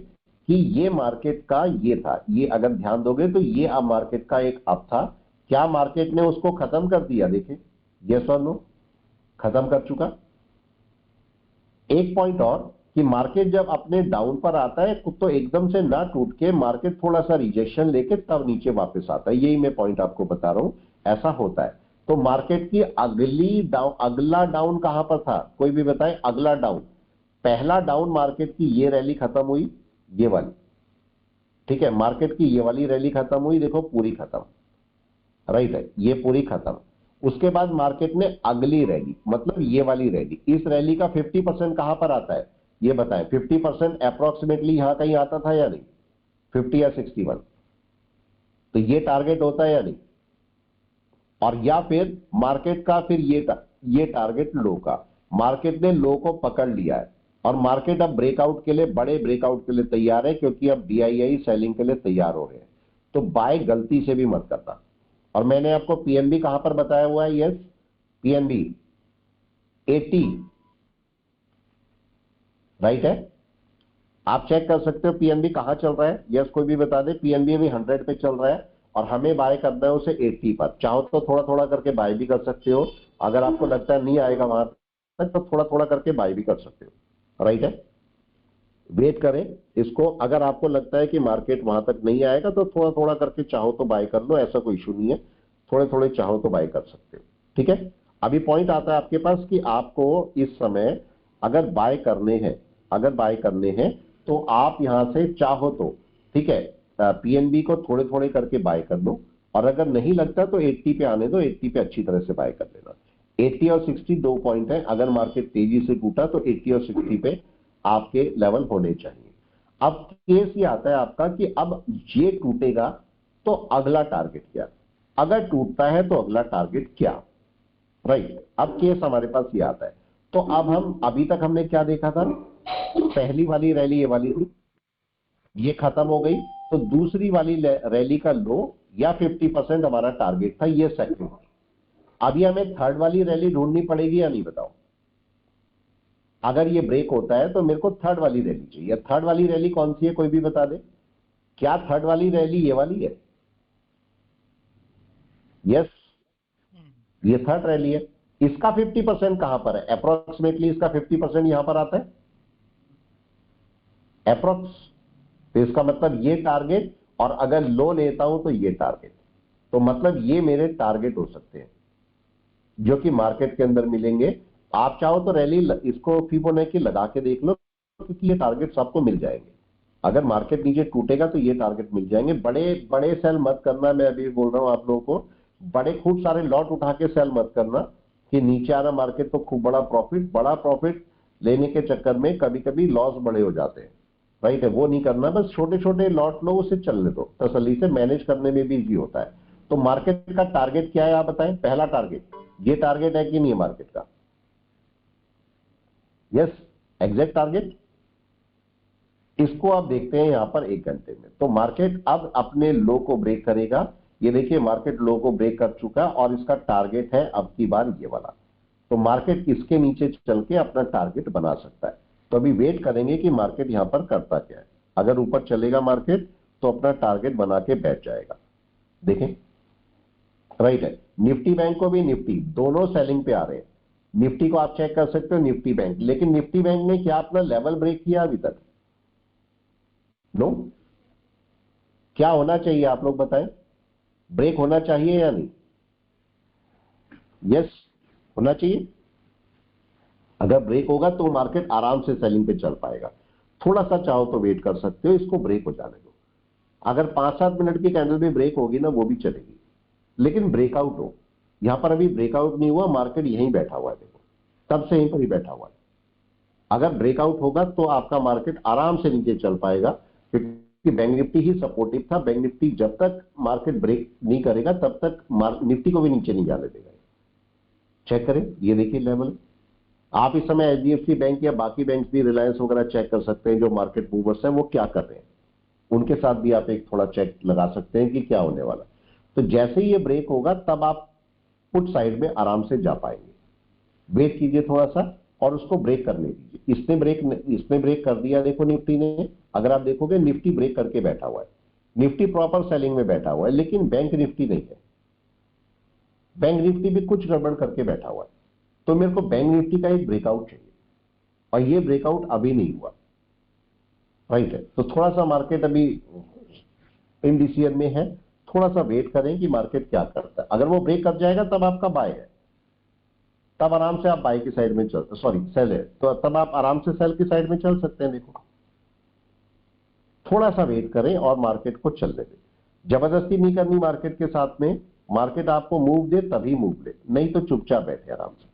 कि ये मार्केट का ये था, ये अगर ध्यान दोगे तो ये अब मार्केट का एक अप था, क्या मार्केट ने उसको खत्म कर दिया, देखें यस और नो, खत्म कर चुका। एक पॉइंट और कि मार्केट जब अपने डाउन पर आता है तो एकदम से ना टूट के मार्केट थोड़ा सा रिजेक्शन लेके तब नीचे वापस आता है। यही मैं पॉइंट आपको बता रहा हूं, ऐसा होता है। तो मार्केट की अगला डाउन कहां पर था, कोई भी बताए अगला डाउन। पहला डाउन मार्केट की ये रैली खत्म हुई, ये वाली, ठीक है, मार्केट की ये वाली रैली खत्म हुई, देखो पूरी खत्म, राइट है, ये पूरी खत्म। उसके बाद मार्केट ने अगली रैली, मतलब ये वाली रैली, इस रैली का 50% कहां पर आता है ये बताएं। 50% अप्रोक्सीमेटली यहां कहीं आता था या नहीं, 50 या 61, तो ये टारगेट होता है या नहीं। और या फिर मार्केट का फिर ये टारगेट लो का, मार्केट ने लो को पकड़ लिया है और मार्केट अब ब्रेकआउट के लिए, बड़े ब्रेकआउट के लिए तैयार है, क्योंकि अब DII सेलिंग के लिए तैयार हो रहे हैं। तो बाय गलती से भी मत करना। और मैंने आपको पीएनबी कहां पर बताया हुआ है, यस पीएनबी 80, राइट है, आप चेक कर सकते हो पीएनबी कहां चल रहा है, यस कोई भी बता दे। पीएनबी अभी 100 पे चल रहा है और हमें बाय करना है उसे 80 पर। चाहो तो थोड़ा थोड़ा करके बाय भी कर सकते हो, अगर आपको लगता है नहीं आएगा वहां तक तो थोड़ा थोड़ा करके बाय भी कर सकते हो, राइट है। वेट करें इसको, अगर आपको लगता है कि मार्केट वहां तक नहीं आएगा तो थोड़ा थोड़ा करके चाहो तो बाय कर लो, ऐसा कोई इशू नहीं है, थोड़े थोड़े चाहो तो बाय कर सकते हो, ठीक है। अभी पॉइंट आता है आपके पास कि आपको इस समय अगर बाय करने हैं, अगर बाय करने हैं तो आप यहां से चाहो तो, ठीक है, पीएनबी को थोड़े थोड़े करके बाय कर लो। और अगर नहीं लगता तो 80 पे आने दो, 80 पे अच्छी तरह से बाय कर लेना। 80 और 60 दो पॉइंट है, अगर मार्केट तेजी से टूटा तो 80 और 60 पे आपके लेवल होने चाहिए। अब केस ये आता है आपका कि अब ये टूटेगा तो अगला टारगेट क्या, अगर टूटता है तो अगला टारगेट क्या, राइट। अब केस हमारे पास ये आता है। तो अब हम, अभी तक हमने क्या देखा था, पहली वाली रैली ये वाली थी, ये खत्म हो गई तो दूसरी वाली रैली का लो या 50% हमारा टारगेट था, ये सेकंड। अभी हमें थर्ड वाली रैली ढूंढनी पड़ेगी या नहीं, बताओ। अगर ये ब्रेक होता है तो मेरे को थर्ड वाली रैली चाहिए। थर्ड वाली रैली कौन सी है, कोई भी बता दे। क्या थर्ड वाली रैली ये वाली है, यस ये थर्ड रैली है। इसका 50% कहां पर है, अप्रोक्सीमेटली इसका 50% यहां पर आता है अप्रोक्स। तो इसका मतलब ये टारगेट, और अगर लो लेता हूं तो ये टारगेट, तो मतलब ये मेरे टारगेट हो सकते हैं जो कि मार्केट के अंदर मिलेंगे। आप चाहो तो रैली इसको फिबोनाची लगा के देख लो, क्योंकि ये टारगेट्स आपको मिल जाएंगे। अगर मार्केट नीचे टूटेगा तो ये टारगेट मिल जाएंगे। बड़े बड़े सेल मत करना, मैं अभी बोल रहा हूं आप लोगों को, बड़े खूब सारे लॉट उठा के सेल मत करना कि नीचे आ रहा मार्केट तो खूब बड़ा प्रॉफिट लेने के चक्कर में कभी कभी लॉस बड़े हो जाते हैं। राइट है, वो नहीं करना, बस छोटे छोटे लॉट लो, उसे चलने दो, तसल्ली से मैनेज करने में भी इजी होता है। तो मार्केट का टारगेट क्या है आप बताएं, पहला टारगेट, ये टारगेट है कि नहीं है मार्केट का? Yes, exact target. इसको आप देखते हैं यहां पर 1 घंटे में, तो मार्केट अब अपने लो को ब्रेक करेगा। ये देखिए मार्केट लो को ब्रेक कर चुका और इसका टारगेट है अब की बार ये वाला। तो मार्केट इसके नीचे चल के अपना टारगेट बना सकता है। तो अभी वेट करेंगे कि मार्केट यहां पर करता क्या है। अगर ऊपर चलेगा मार्केट तो अपना टारगेट बना के बैठ जाएगा। देखें, राइट है, निफ्टी बैंक को भी, निफ्टी दोनों सेलिंग पे आ रहे हैं। निफ्टी को आप चेक कर सकते हो, निफ्टी बैंक, लेकिन निफ्टी बैंक ने क्या अपना लेवल ब्रेक किया अभी तक? नो। क्या होना चाहिए आप लोग बताएं, ब्रेक होना चाहिए या नहीं? यस, होना चाहिए। अगर ब्रेक होगा तो मार्केट आराम से सेलिंग पे चल पाएगा। थोड़ा सा चाहो तो वेट कर सकते हो, इसको ब्रेक हो जाने दो। अगर 5-7 मिनट की कैंडल भी ब्रेक होगी ना, वो भी चलेगी, लेकिन ब्रेकआउट हो। यहां पर अभी ब्रेकआउट नहीं हुआ, मार्केट यहीं बैठा हुआ है, देखो तब से यहीं पर ही बैठा हुआ है। अगर ब्रेकआउट होगा तो आपका मार्केट आराम से नीचे चल पाएगा, क्योंकि बैंक निफ्टी ही सपोर्टिव था। बैंक निफ्टी जब तक मार्केट ब्रेक नहीं करेगा तब तक निफ्टी को भी नीचे नहीं जाने देगा। चेक करें, ये देखिए लेवल। आप इस समय एचडीएफसी बैंक या बाकी बैंक भी, रिलायंस वगैरह चेक कर सकते हैं, जो मार्केट मूवर्स हैं वो क्या कर रहे हैं, उनके साथ भी आप एक थोड़ा चेक लगा सकते हैं कि क्या होने वाला। तो जैसे ही ये ब्रेक होगा तब आप पुट साइड में आराम से जा पाएंगे। वेट कीजिए थोड़ा सा और उसको ब्रेक करने दीजिए। इसने ब्रेक कर दिया, देखो निफ्टी ने। अगर आप देखोगे निफ्टी ब्रेक करके बैठा हुआ है, निफ्टी प्रॉपर सेलिंग में बैठा हुआ है, लेकिन बैंक निफ्टी नहीं है। बैंक निफ्टी भी कुछ गड़बड़ करके बैठा हुआ है। तो मेरे को बैंक निफ्टी का एक ब्रेकआउट चाहिए, और ये ब्रेकआउट अभी नहीं हुआ, राइट है। तो थोड़ा सा मार्केट अभी इंडिसीजन में है, थोड़ा सा वेट करें कि मार्केट क्या करता है। अगर वो ब्रेक कर जाएगा तब आपका बाय है, तब आराम से आप बाय की साइड में चल, सॉरी सेल है, तो तब आप आराम से सेल की साइड में चल सकते हैं। देखो थोड़ा सा वेट करें और मार्केट को चलने दें, जबरदस्ती नहीं करनी मार्केट के साथ में। मार्केट आपको मूव दे तभी मूव ले, नहीं तो चुपचाप बैठे आराम से।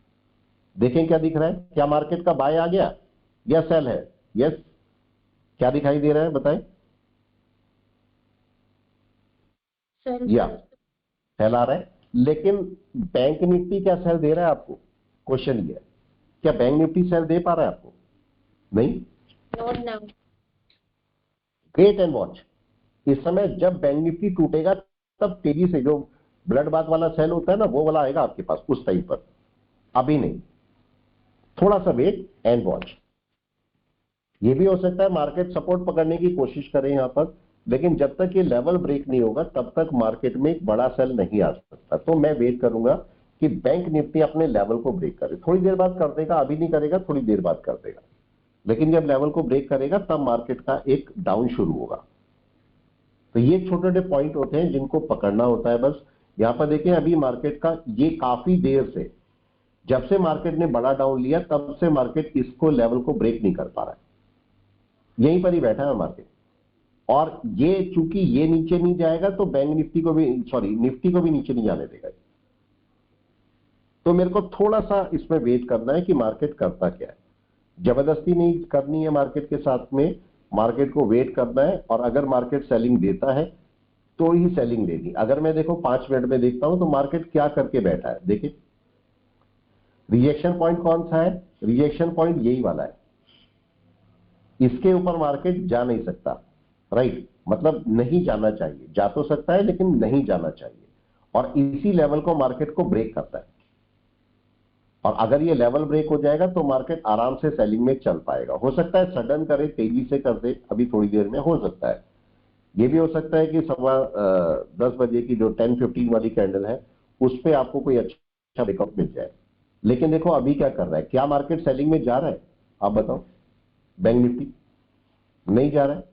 देखें क्या दिख रहा है, क्या मार्केट का बाय आ गया या सेल है? यस, क्या दिखाई दे रहा है बताएं? या सेल आ रहा है, लेकिन बैंक निफ्टी क्या सेल दे रहा है आपको? क्वेश्चन ये है, क्या बैंक निफ्टी सेल दे पा रहा है आपको? नहीं। Wait and watch. इस समय जब बैंक निफ्टी टूटेगा तब तेजी से जो ब्लड बाथ वाला सेल होता है ना, वो वाला आएगा आपके पास उस टाइम पर, अभी नहीं। थोड़ा सा वेट एंड वॉच। ये भी हो सकता है मार्केट सपोर्ट पकड़ने की कोशिश करे यहां पर, लेकिन जब तक ये लेवल ब्रेक नहीं होगा तब तक मार्केट में एक बड़ा सेल नहीं आ सकता। तो मैं वेट करूंगा कि बैंक निफ्टी अपने लेवल को ब्रेक करे। थोड़ी देर बाद कर देगा, अभी नहीं करेगा, थोड़ी देर बाद कर देगा, लेकिन जब लेवल को ब्रेक करेगा तब मार्केट का एक डाउन शुरू होगा। तो ये छोटे छोटे पॉइंट होते हैं जिनको पकड़ना होता है बस। यहां पर देखें अभी मार्केट का ये काफी देर से, जब से मार्केट ने बड़ा डाउन लिया तब से मार्केट इसको लेवल को ब्रेक नहीं कर पा रहा है, यहीं पर ही बैठा है मार्केट। और ये चूंकि ये नीचे नहीं जाएगा तो बैंक निफ्टी को भी, सॉरी निफ्टी को भी नीचे नहीं जाने देगा। तो मेरे को थोड़ा सा इसमें वेट करना है कि मार्केट करता क्या है। जबरदस्ती नहीं करनी है मार्केट के साथ में, मार्केट को वेट करना है। और अगर मार्केट सेलिंग देता है तो ही सेलिंग लेनी। अगर मैं देखो 5 मिनट में देखता हूं तो मार्केट क्या करके बैठा है, देखिए रिजेक्शन पॉइंट कौन सा है? रिजेक्शन पॉइंट यही वाला है, इसके ऊपर मार्केट जा नहीं सकता, राइट। मतलब नहीं जाना चाहिए, जा तो सकता है लेकिन नहीं जाना चाहिए। और इसी लेवल को मार्केट को ब्रेक करता है, और अगर ये लेवल ब्रेक हो जाएगा तो मार्केट आराम से सेलिंग में चल पाएगा। हो सकता है सडन करे, तेजी से कर दे अभी थोड़ी देर में, हो सकता है। ये भी हो सकता है कि 10 बजे की जो 10:15 वाली कैंडल है उस पर आपको कोई अच्छा ब्रेकआउट मिल जाए। लेकिन देखो अभी क्या कर रहा है, क्या मार्केट सेलिंग में जा रहा है? आप बताओ। बैंक निफ्टी नहीं जा रहा है।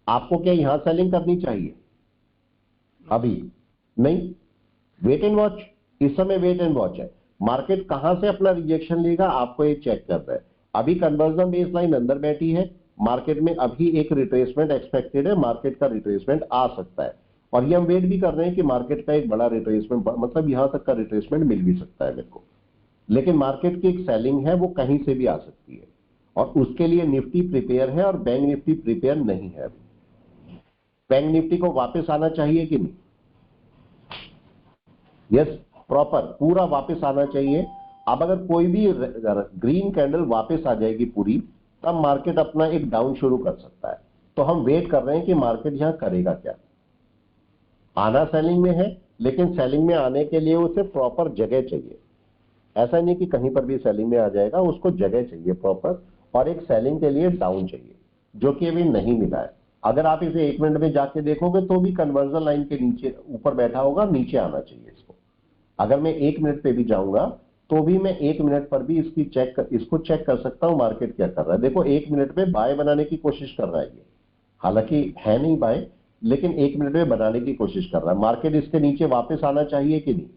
आपको क्या यहां सेलिंग करनी चाहिए? अभी नहीं, वेट एंड वॉच। इस समय वेट एंड वॉच है। मार्केट कहां से अपना रिजेक्शन लेगा आपको ये चेक करना है। अभी कन्वर्जन बेस लाइन अंदर बैठी है, मार्केट में अभी एक रिट्रेसमेंट एक्सपेक्टेड है, मार्केट का रिट्रेसमेंट आ सकता है। और ये हम वेट भी कर रहे हैं कि मार्केट का एक बड़ा रिट्रेसमेंट, मतलब यहां तक का रिट्रेसमेंट मिल भी सकता है मेरे को। लेकिन मार्केट की एक सेलिंग है वो कहीं से भी आ सकती है, और उसके लिए निफ्टी प्रिपेयर है और बैंक निफ्टी प्रिपेयर नहीं है। बैंक निफ्टी को वापस आना चाहिए कि नहीं? यस, प्रॉपर पूरा वापस आना चाहिए। अब अगर कोई भी ग्रीन कैंडल वापस आ जाएगी पूरी, तब मार्केट अपना एक डाउन शुरू कर सकता है। तो हम वेट कर रहे हैं कि मार्केट यहां करेगा क्या। आना सेलिंग में है, लेकिन सेलिंग में आने के लिए उसे प्रॉपर जगह चाहिए। ऐसा नहीं कि कहीं पर भी सेलिंग में आ जाएगा, उसको जगह चाहिए प्रॉपर, और एक सेलिंग के लिए डाउन चाहिए, जो कि अभी नहीं मिला है। अगर आप इसे 1 मिनट में जाके देखोगे तो भी कन्वर्जन लाइन के नीचे ऊपर बैठा होगा, नीचे आना चाहिए इसको। अगर मैं 1 मिनट पे भी जाऊंगा तो भी मैं 1 मिनट पर भी इसको चेक कर सकता हूं मार्केट क्या कर रहा है। देखो 1 मिनट में बाय बनाने की कोशिश कर रहा है ये, हालांकि है नहीं बाय, लेकिन 1 मिनट में बनाने की कोशिश कर रहा है। मार्केट इसके नीचे वापस आना चाहिए कि नहीं?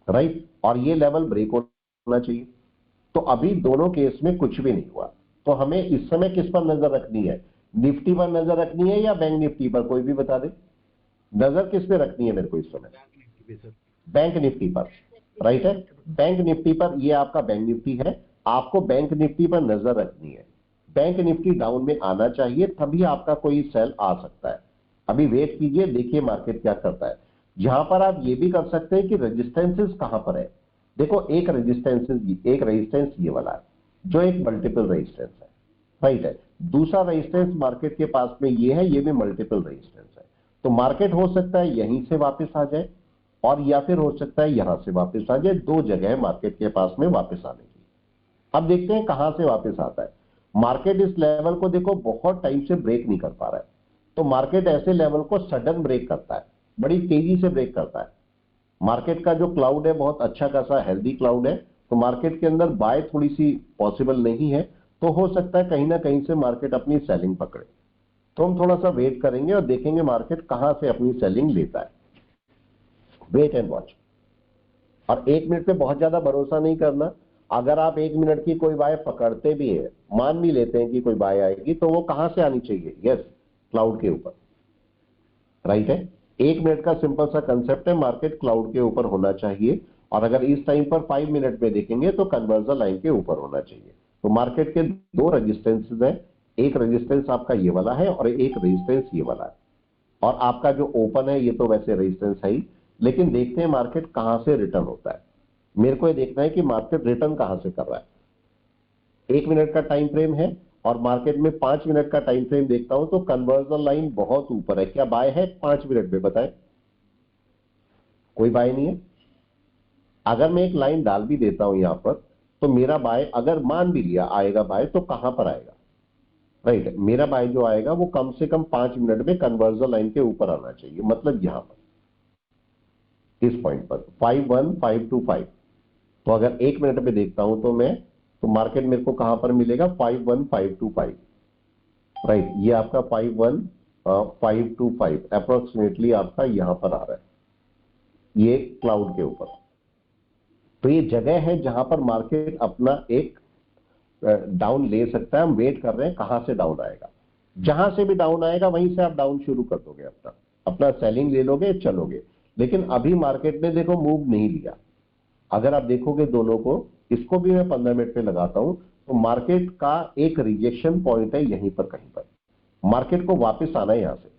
राइट, और ये लेवल ब्रेक होना चाहिए। तो अभी दोनों केस में कुछ भी नहीं हुआ। तो हमें इस समय किस पर नजर रखनी है? निफ्टी पर नजर रखनी है या बैंक निफ्टी पर? कोई भी बता दे, नजर किस पे रखनी है मेरे को इस समय? बैंक निफ्टी पर, राइट है। बैंक निफ्टी पर, ये आपका बैंक निफ्टी है, आपको बैंक निफ्टी पर नजर रखनी है। बैंक निफ्टी डाउन में आना चाहिए, तभी आपका कोई सेल आ सकता है। अभी वेट कीजिए, देखिए मार्केट क्या करता है। यहां पर आप ये भी कर सकते हैं कि रेजिस्टेंसेस कहां पर है। देखो एक रेजिस्टेंस ये वाला है, जो एक मल्टीपल रेजिस्टेंस है, राइट है। दूसरा रेजिस्टेंस मार्केट के पास में ये है, ये भी मल्टीपल रेजिस्टेंस है। तो मार्केट हो सकता है यहीं से वापस आ जाए, और या फिर हो सकता है यहां से वापस आ जाए। दो जगह है मार्केट के पास में वापस आने की। अब देखते हैं कहां से वापस आता है। मार्केट इस लेवल को देखो बहुत टाइम से ब्रेक नहीं कर पा रहा है, तो मार्केट ऐसे लेवल को सडन ब्रेक करता है, बड़ी तेजी से ब्रेक करता है। मार्केट का जो क्लाउड है बहुत अच्छा खासा हेल्दी क्लाउड है, तो मार्केट के अंदर बाय थोड़ी सी पॉसिबल नहीं है। तो हो सकता है कहीं ना कहीं से मार्केट अपनी सेलिंग पकड़े। तो हम थोड़ा सा वेट करेंगे और देखेंगे मार्केट कहां से अपनी सेलिंग लेता है। Wait and watch. और 1 मिनट पे बहुत ज्यादा भरोसा नहीं करना। अगर आप 1 मिनट की कोई बाय पकड़ते भी है, मान भी लेते हैं कि कोई बाय आएगी, तो वो कहां से आनी चाहिए? यस, क्लाउड के ऊपर, राइट है। 1 मिनट का सिंपल सा कंसेप्ट है, मार्केट क्लाउड के ऊपर होना चाहिए। और अगर इस टाइम पर 5 मिनट में देखेंगे तो कन्वर्जन लाइन के ऊपर होना चाहिए। तो मार्केट के दो रेजिस्टेंसेस है, एक रेजिस्टेंस आपका ये वाला है और एक रेजिस्टेंस ये वाला है। और आपका जो ओपन है ये तो वैसे रेजिस्टेंस है ही, लेकिन देखते हैं मार्केट कहां से रिटर्न होता है। मेरे को ये देखना है कि मार्केट रिटर्न कहां से कर रहा है। 1 मिनट का टाइम फ्रेम है और मार्केट में 5 मिनट का टाइम फ्रेम देखता हूं तो कन्वर्जन लाइन बहुत ऊपर है। क्या बाय है 5 मिनट में? बताएं, कोई बाय नहीं है। अगर मैं एक लाइन डाल भी देता हूं यहां पर, तो मेरा बाय अगर मान भी लिया आएगा बाय, तो कहां पर आएगा? राइट, मेरा बाय जो आएगा वो कम से कम 5 मिनट में कन्वर्जन लाइन के ऊपर आना चाहिए, मतलब यहां पर इस पॉइंट पर 51525। तो अगर 1 मिनट में देखता हूं तो मार्केट मेरे को कहां पर मिलेगा? 51525, राइट। ये आपका 51525 अप्रोक्सीमेटली आपका यहां पर आ रहा है, ये क्लाउड के ऊपर। तो ये जगह है जहां पर मार्केट अपना एक डाउन ले सकता है। हम वेट कर रहे हैं कहां से डाउन आएगा। जहां से भी डाउन आएगा वहीं से आप डाउन शुरू कर दोगे, अपना सेलिंग ले लोगे, चलोगे। लेकिन अभी मार्केट ने देखो मूव नहीं लिया। अगर आप देखोगे दोनों को, इसको भी मैं 15 मिनट पे लगाता हूं, तो मार्केट का एक रिजेक्शन पॉइंट है यहीं पर कहीं पर। मार्केट को वापस आना है यहां से,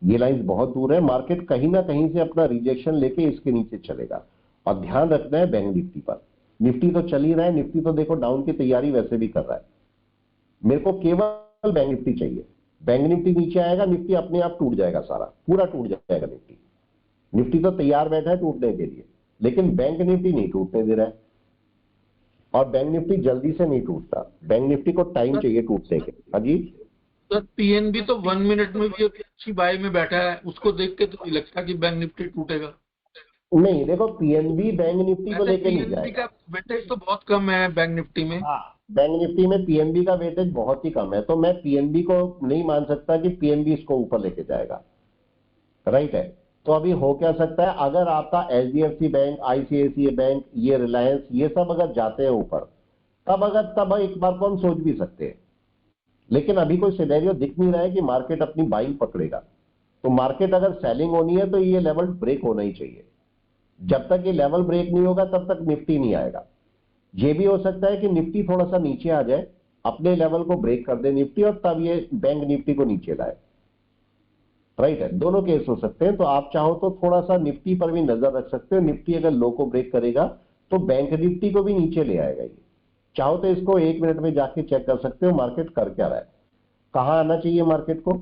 ये लाइन बहुत दूर है। मार्केट कहीं ना कहीं से अपना रिजेक्शन लेके इसके नीचे चलेगा। और ध्यान रखना है बैंक निफ्टी पर। निफ्टी तो चल ही रहा है, निफ्टी तो देखो डाउन की तैयारी वैसे भी कर रहा है। मेरे को केवल बैंक निफ्टी चाहिए। बैंक निफ्टी नीचे आएगा, निफ्टी अपने आप टूट जाएगा, सारा पूरा टूट जाएगा निफ्टी। निफ्टी तो तैयार बैठा है टूटने के लिए, लेकिन बैंक निफ्टी नहीं टूटने दे रहा है। और बैंक निफ्टी जल्दी से नहीं टूटता, बैंक निफ्टी को टाइम चाहिए टूटने के। अजी सर, पीएनबी तो 1 मिनट में भी अभी अच्छी बाय में बैठा है, उसको देख के तो नहीं लगता कि बैंक निफ्टी टूटेगा। नहीं, देखो पीएनबी बैंक निफ्टी को लेके नहीं पीएनबी जाएगा। का वेटेज तो बहुत कम है बैंक निफ्टी में। हाँ, बैंक निफ्टी में पीएनबी का वेटेज बहुत ही कम है, तो मैं पीएनबी को नहीं मान सकता कि पीएनबी इसको ऊपर लेके जाएगा, राइट है। तो अभी हो क्या सकता है, अगर आपका एचडीएफसी बैंक, आईसीआईसीआई बैंक, ये रिलायंस, ये सब अगर जाते हैं ऊपर, तब एक बार को हम सोच भी सकते हैं। लेकिन अभी कोई सिनेरियो दिख नहीं रहा है कि मार्केट अपनी बाइंग पकड़ेगा। तो मार्केट अगर सेलिंग होनी है तो ये लेवल ब्रेक होना ही चाहिए। जब तक ये लेवल ब्रेक नहीं होगा तब तक निफ्टी नहीं आएगा। ये भी हो सकता है कि निफ्टी थोड़ा सा नीचे आ जाए, अपने लेवल को ब्रेक कर दे निफ्टी, और तब ये बैंक निफ्टी को नीचे लाए। राइट है, दोनों केस हो सकते हैं। तो आप चाहो तो थोड़ा सा निफ्टी पर भी नजर रख सकते हो। निफ्टी अगर लो को ब्रेक करेगा तो बैंक निफ्टी को भी नीचे ले आएगा। ये चाहो तो इसको 1 मिनट में जाके चेक कर सकते हो मार्केट कर क्या रहा है। कहां आना चाहिए मार्केट को?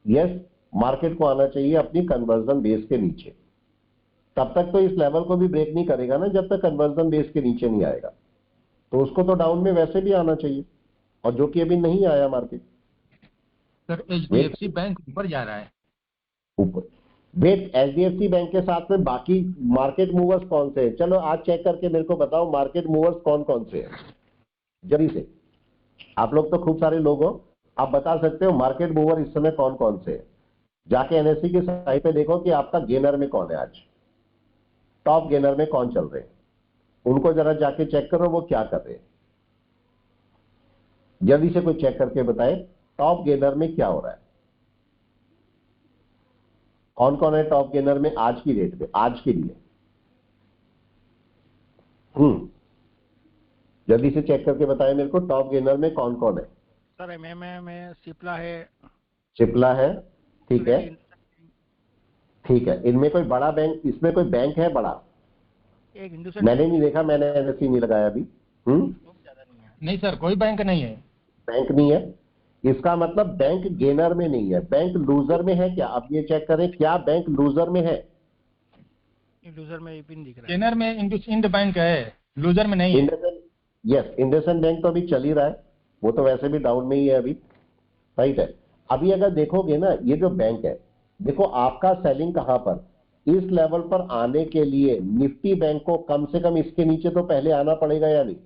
यस, मार्केट को आना चाहिए अपनी कन्वर्जन बेस के नीचे। तब तक तो इस लेवल को भी ब्रेक नहीं करेगा ना जब तक कन्वर्जन बेस के नीचे नहीं आएगा। तो उसको तो डाउन में वैसे भी आना चाहिए, और जो कि अभी नहीं आया मार्केट। सर एचडीएफसी बैंक ऊपर जा रहा है। ऊपर वेट, एचडीएफसी बैंक के साथ में बाकी मार्केट मूवर्स कौन से हैं? चलो आज चेक करके मेरे को बताओ मार्केट मूवर्स कौन कौन से हैं जल्दी से। आप लोग तो खूब सारे लोग हो, आप बता सकते हो मार्केट मूवर इस समय कौन कौन से हैं। जाके एनएससी के साइट पे देखो कि आपका गेनर में कौन है, आज टॉप गेनर में कौन चल रहे हैं, उनको जरा जाके चेक करो वो क्या कर रहे हैं। जल्दी से कोई चेक करके बताए टॉप गेनर में क्या हो रहा है, कौन कौन है टॉप गेनर में आज की डेट में, आज के लिए। जल्दी से चेक करके बताएं मेरे को टॉप गेनर में कौन कौन है। सर एमएमए में सिप्ला है। सिप्ला है, ठीक है ठीक है। इनमें कोई बड़ा बैंक, इसमें कोई बैंक है बड़ा? एक हिंदुस्तान। मैंने नहीं देखा, मैंने एनएससी नहीं लगाया अभी। नहीं सर, कोई बैंक नहीं है। बैंक नहीं है, इसका मतलब बैंक गेनर में नहीं है। बैंक लूजर में है क्या? अब ये चेक करें क्या बैंक लूजर में है। लूजर में ये पिन दिख रहा है। गेनर में इंड बैंक है, लूजर में नहीं है। यस, इंडसइंड बैंक तो अभी चल ही रहा है, वो तो वैसे भी डाउन में ही है अभी। राइट है। अभी अगर देखोगे ना ये जो बैंक है, देखो आपका सेलिंग कहां पर, इस लेवल पर आने के लिए निफ्टी बैंक को कम से कम इसके नीचे तो पहले आना पड़ेगा या नहीं?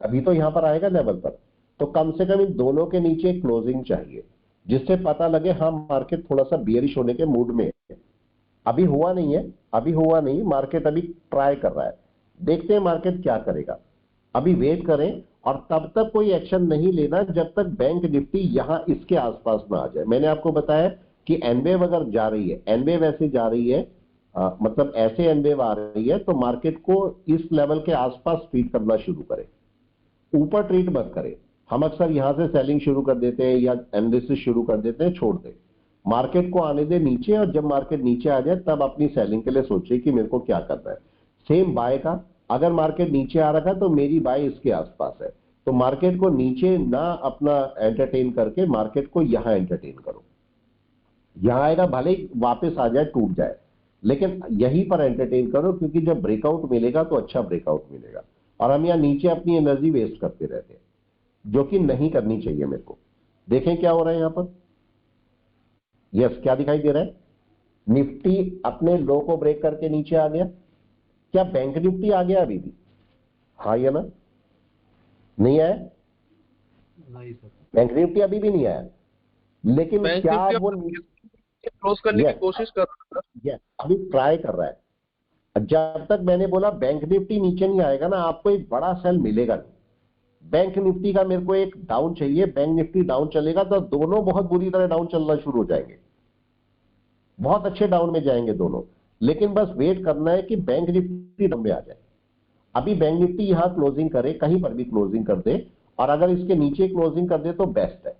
अभी तो यहां पर आएगा लेवल पर, तो कम से कम इन दोनों के नीचे क्लोजिंग चाहिए जिससे पता लगे हाँ मार्केट थोड़ा सा बियरिश होने के मूड में है। अभी हुआ नहीं है, अभी हुआ नहीं, मार्केट अभी ट्राई कर रहा है। देखते हैं मार्केट क्या करेगा, अभी वेट करें। और तब तक कोई एक्शन नहीं लेना जब तक बैंक निफ्टी यहां इसके आसपास ना आ जाए। मैंने आपको बताया कि एनवेव अगर जा रही है, एनवेव ऐसे जा रही है, मतलब ऐसे एनवेव आ रही है, तो मार्केट को इस लेवल के आसपास ट्रीट करना शुरू करे, ऊपर ट्रीट मत करे। हम अक्सर यहां से सेलिंग शुरू कर देते हैं या एनालिसिस शुरू कर देते हैं, छोड़ दे, मार्केट को आने दे नीचे, और जब मार्केट नीचे आ जाए तब अपनी सेलिंग के लिए सोचे कि मेरे को क्या करना है। सेम बाय का, अगर मार्केट नीचे आ रखा है तो मेरी बाय इसके आसपास है, तो मार्केट को नीचे ना अपना एंटरटेन करके मार्केट को यहां एंटरटेन करो। यहां आएगा भले ही वापस आ जाए, टूट जाए, लेकिन यहीं पर एंटरटेन करो, क्योंकि जब ब्रेकआउट मिलेगा तो अच्छा ब्रेकआउट मिलेगा। और हम यहां नीचे अपनी एनर्जी वेस्ट करते रहते हैं, जो कि नहीं करनी चाहिए मेरे को। देखें क्या हो रहा है यहां पर। यस, क्या दिखाई दे रहा है? निफ्टी अपने लो को ब्रेक करके नीचे आ गया। क्या बैंक निफ्टी आ गया अभी भी? हाँ या ना? नहीं आया? नहीं सर, बैंक निफ्टी अभी भी नहीं आया, लेकिन क्या वो क्लोज करने की कोशिश कर रहा था। अभी ट्राई कर रहा है। जब तक मैंने बोला बैंक निफ्टी नीचे नहीं आएगा ना, आपको एक बड़ा सेल मिलेगा नहीं। बैंक निफ्टी का मेरे को एक डाउन चाहिए, बैंक निफ्टी डाउन चलेगा तो दोनों बहुत बुरी तरह डाउन चलना शुरू हो जाएंगे, बहुत अच्छे डाउन में जाएंगे दोनों। लेकिन बस वेट करना है कि बैंक निफ्टी डाउन में आ जाए। अभी बैंक निफ्टी यहां क्लोजिंग करे, कहीं पर भी क्लोजिंग कर दे, और अगर इसके नीचे क्लोजिंग कर दे तो बेस्ट है।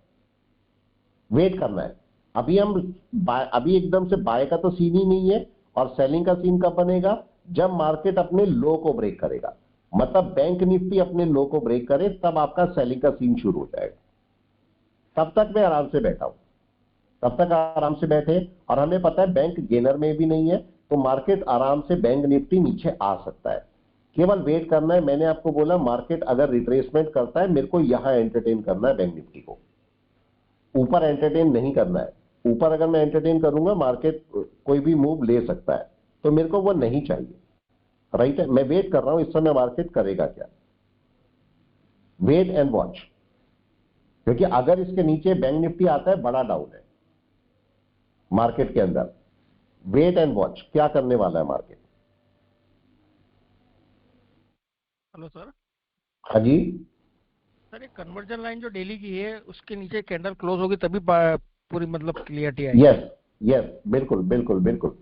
वेट करना है। अभी एकदम से बाय का तो सीन ही नहीं है, और सेलिंग का सीन कब बनेगा? जब मार्केट अपने लो को ब्रेक करेगा, मतलब बैंक निफ्टी अपने लो को ब्रेक करे, तब आपका सेलिंग का सीन शुरू हो जाएगा। तब तक मैं आराम से बैठा हूं, तब तक आराम से बैठे, और हमें पता है बैंक गेनर में भी नहीं है, तो मार्केट आराम से बैंक निफ्टी नीचे आ सकता है। केवल वेट करना है। मैंने आपको बोला मार्केट अगर रिट्रेसमेंट करता है, मेरे को यहां एंटरटेन करना है बैंक निफ्टी को, ऊपर एंटरटेन नहीं करना है। ऊपर अगर मैं एंटरटेन करूंगा मार्केट कोई भी मूव ले सकता है, तो मेरे को वो नहीं चाहिए। राइट है, मैं वेट कर रहा हूं इस समय मार्केट करेगा क्या। वेट एंड वॉच, क्योंकि अगर इसके नीचे बैंक निफ्टी आता है, बड़ा डाउन है मार्केट के अंदर। वेट एंड वॉच, क्या करने वाला है मार्केट। Hello sir. हाँ जी सर ये कन्वर्जन लाइन जो डेली की है उसके नीचे कैंडल क्लोज होगी तभी पूरी मतलब क्लियरिटी आएगी। यस यस, बिल्कुल बिल्कुल बिल्कुल।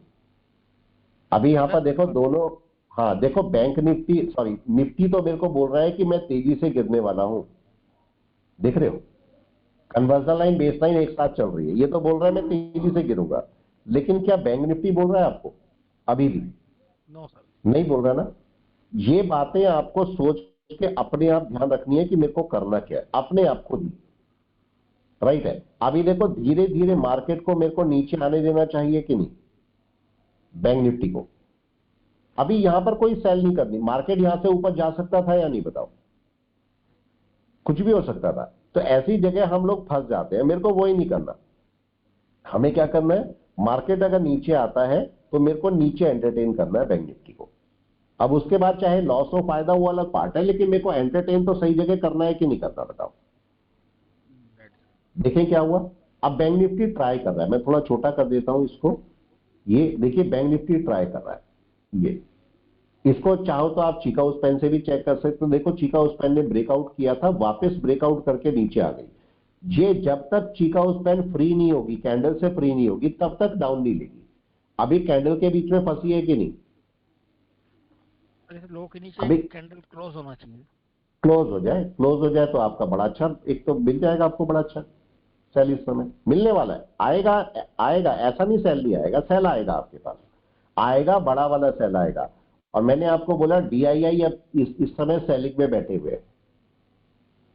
अभी यहां पर देखो दोनों, हाँ देखो बैंक निफ्टी सॉरी निफ्टी तो मेरे को बोल रहा है कि मैं तेजी से गिरने वाला हूं, देख रहे हो, कन्वर्जन लाइन बेस लाइन एक साथ चल रही है, ये तो बोल रहा है मैं तेजी से गिरूंगा, लेकिन क्या बैंक निफ्टी बोल रहा है आपको? अभी भी नो सर। नहीं बोल रहा ना। ये बातें आपको सोच के अपने आप ध्यान रखनी है कि मेरे को करना क्या है, अपने आप को दी, राइट है। अभी देखो धीरे धीरे मार्केट को मेरे को नीचे आने देना चाहिए कि नहीं, बैंक निफ्टी को। अभी यहां पर कोई सेल नहीं करनी, मार्केट यहां से ऊपर जा सकता था या नहीं बताओ, कुछ भी हो सकता था। तो ऐसी जगह हम लोग फंस जाते हैं, मेरे को वो ही नहीं करना। हमें क्या करना है, मार्केट अगर नीचे आता है तो मेरे को नीचे एंटरटेन करना है बैंक निफ्टी को। अब उसके बाद चाहे लॉस हो फायदा वो अलग पार्ट है, लेकिन मेरे को एंटरटेन तो सही जगह करना है कि नहीं करना बताओ। देखें क्या हुआ, अब बैंक निफ्टी ट्राई कर रहा है, मैं थोड़ा छोटा कर देता हूं इसको, ये देखिए बैंक निफ्टी ट्राई कर रहा है, ये इसको चाहो तो आप चीका उस पेन से भी चेक कर सकते हो। देखो चीका उस पेन ने ब्रेकआउट किया था, वापस ब्रेकआउट करके नीचे आ गई। ये जब तक चीका उस पेन फ्री नहीं होगी, कैंडल से फ्री नहीं होगी, तब तक डाउन नहीं लेगी। अभी कैंडल के बीच में फंसी है कि नहीं, लो के नीचे अभी कैंडल क्लोज होना चाहिए। क्लोज हो जाए, क्लोज हो जाए तो आपका बड़ा अच्छा, एक तो मिल जाएगा आपको बड़ा अच्छा सेल, इस समय मिलने वाला है, आएगा आएगा, ऐसा नहीं सेल नहीं आएगा, सेल आएगा आपके पास, आएगा बड़ा वाला सेल आएगा। और मैंने आपको बोला डीआईआई अब इस समय सेलिंग में बैठे हुए हैं,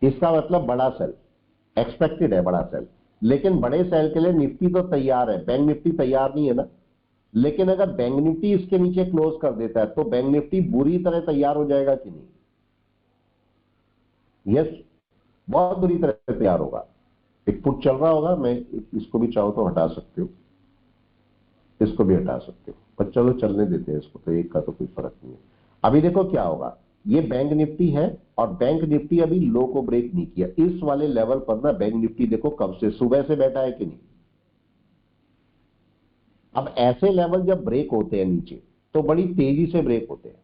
इसका मतलब बड़ा सेल एक्सपेक्टेड है, बड़ा सेल। लेकिन बड़े सेल के लिए निफ्टी तो तैयार है, बैंक निफ्टी तैयार नहीं है ना। लेकिन अगर बैंक निफ्टी इसके नीचे क्लोज कर देता है तो बैंक निफ्टी बुरी तरह तैयार हो जाएगा कि नहीं? यस, बहुत बुरी तरह से तैयार होगा। एक पुट चल रहा होगा, मैं इसको भी चाहो तो हटा सकते हो, इसको भी हटा सकते हो, पर चलो चलने देते हैं इसको, तो एक का तो कोई फर्क नहीं है। अभी देखो क्या होगा, ये बैंक निफ्टी है और बैंक निफ्टी अभी लो को ब्रेक नहीं किया। इस वाले लेवल पर ना बैंक निफ्टी देखो कब से, सुबह से बैठा है कि नहीं। अब ऐसे लेवल जब ब्रेक होते हैं नीचे तो बड़ी तेजी से ब्रेक होते हैं,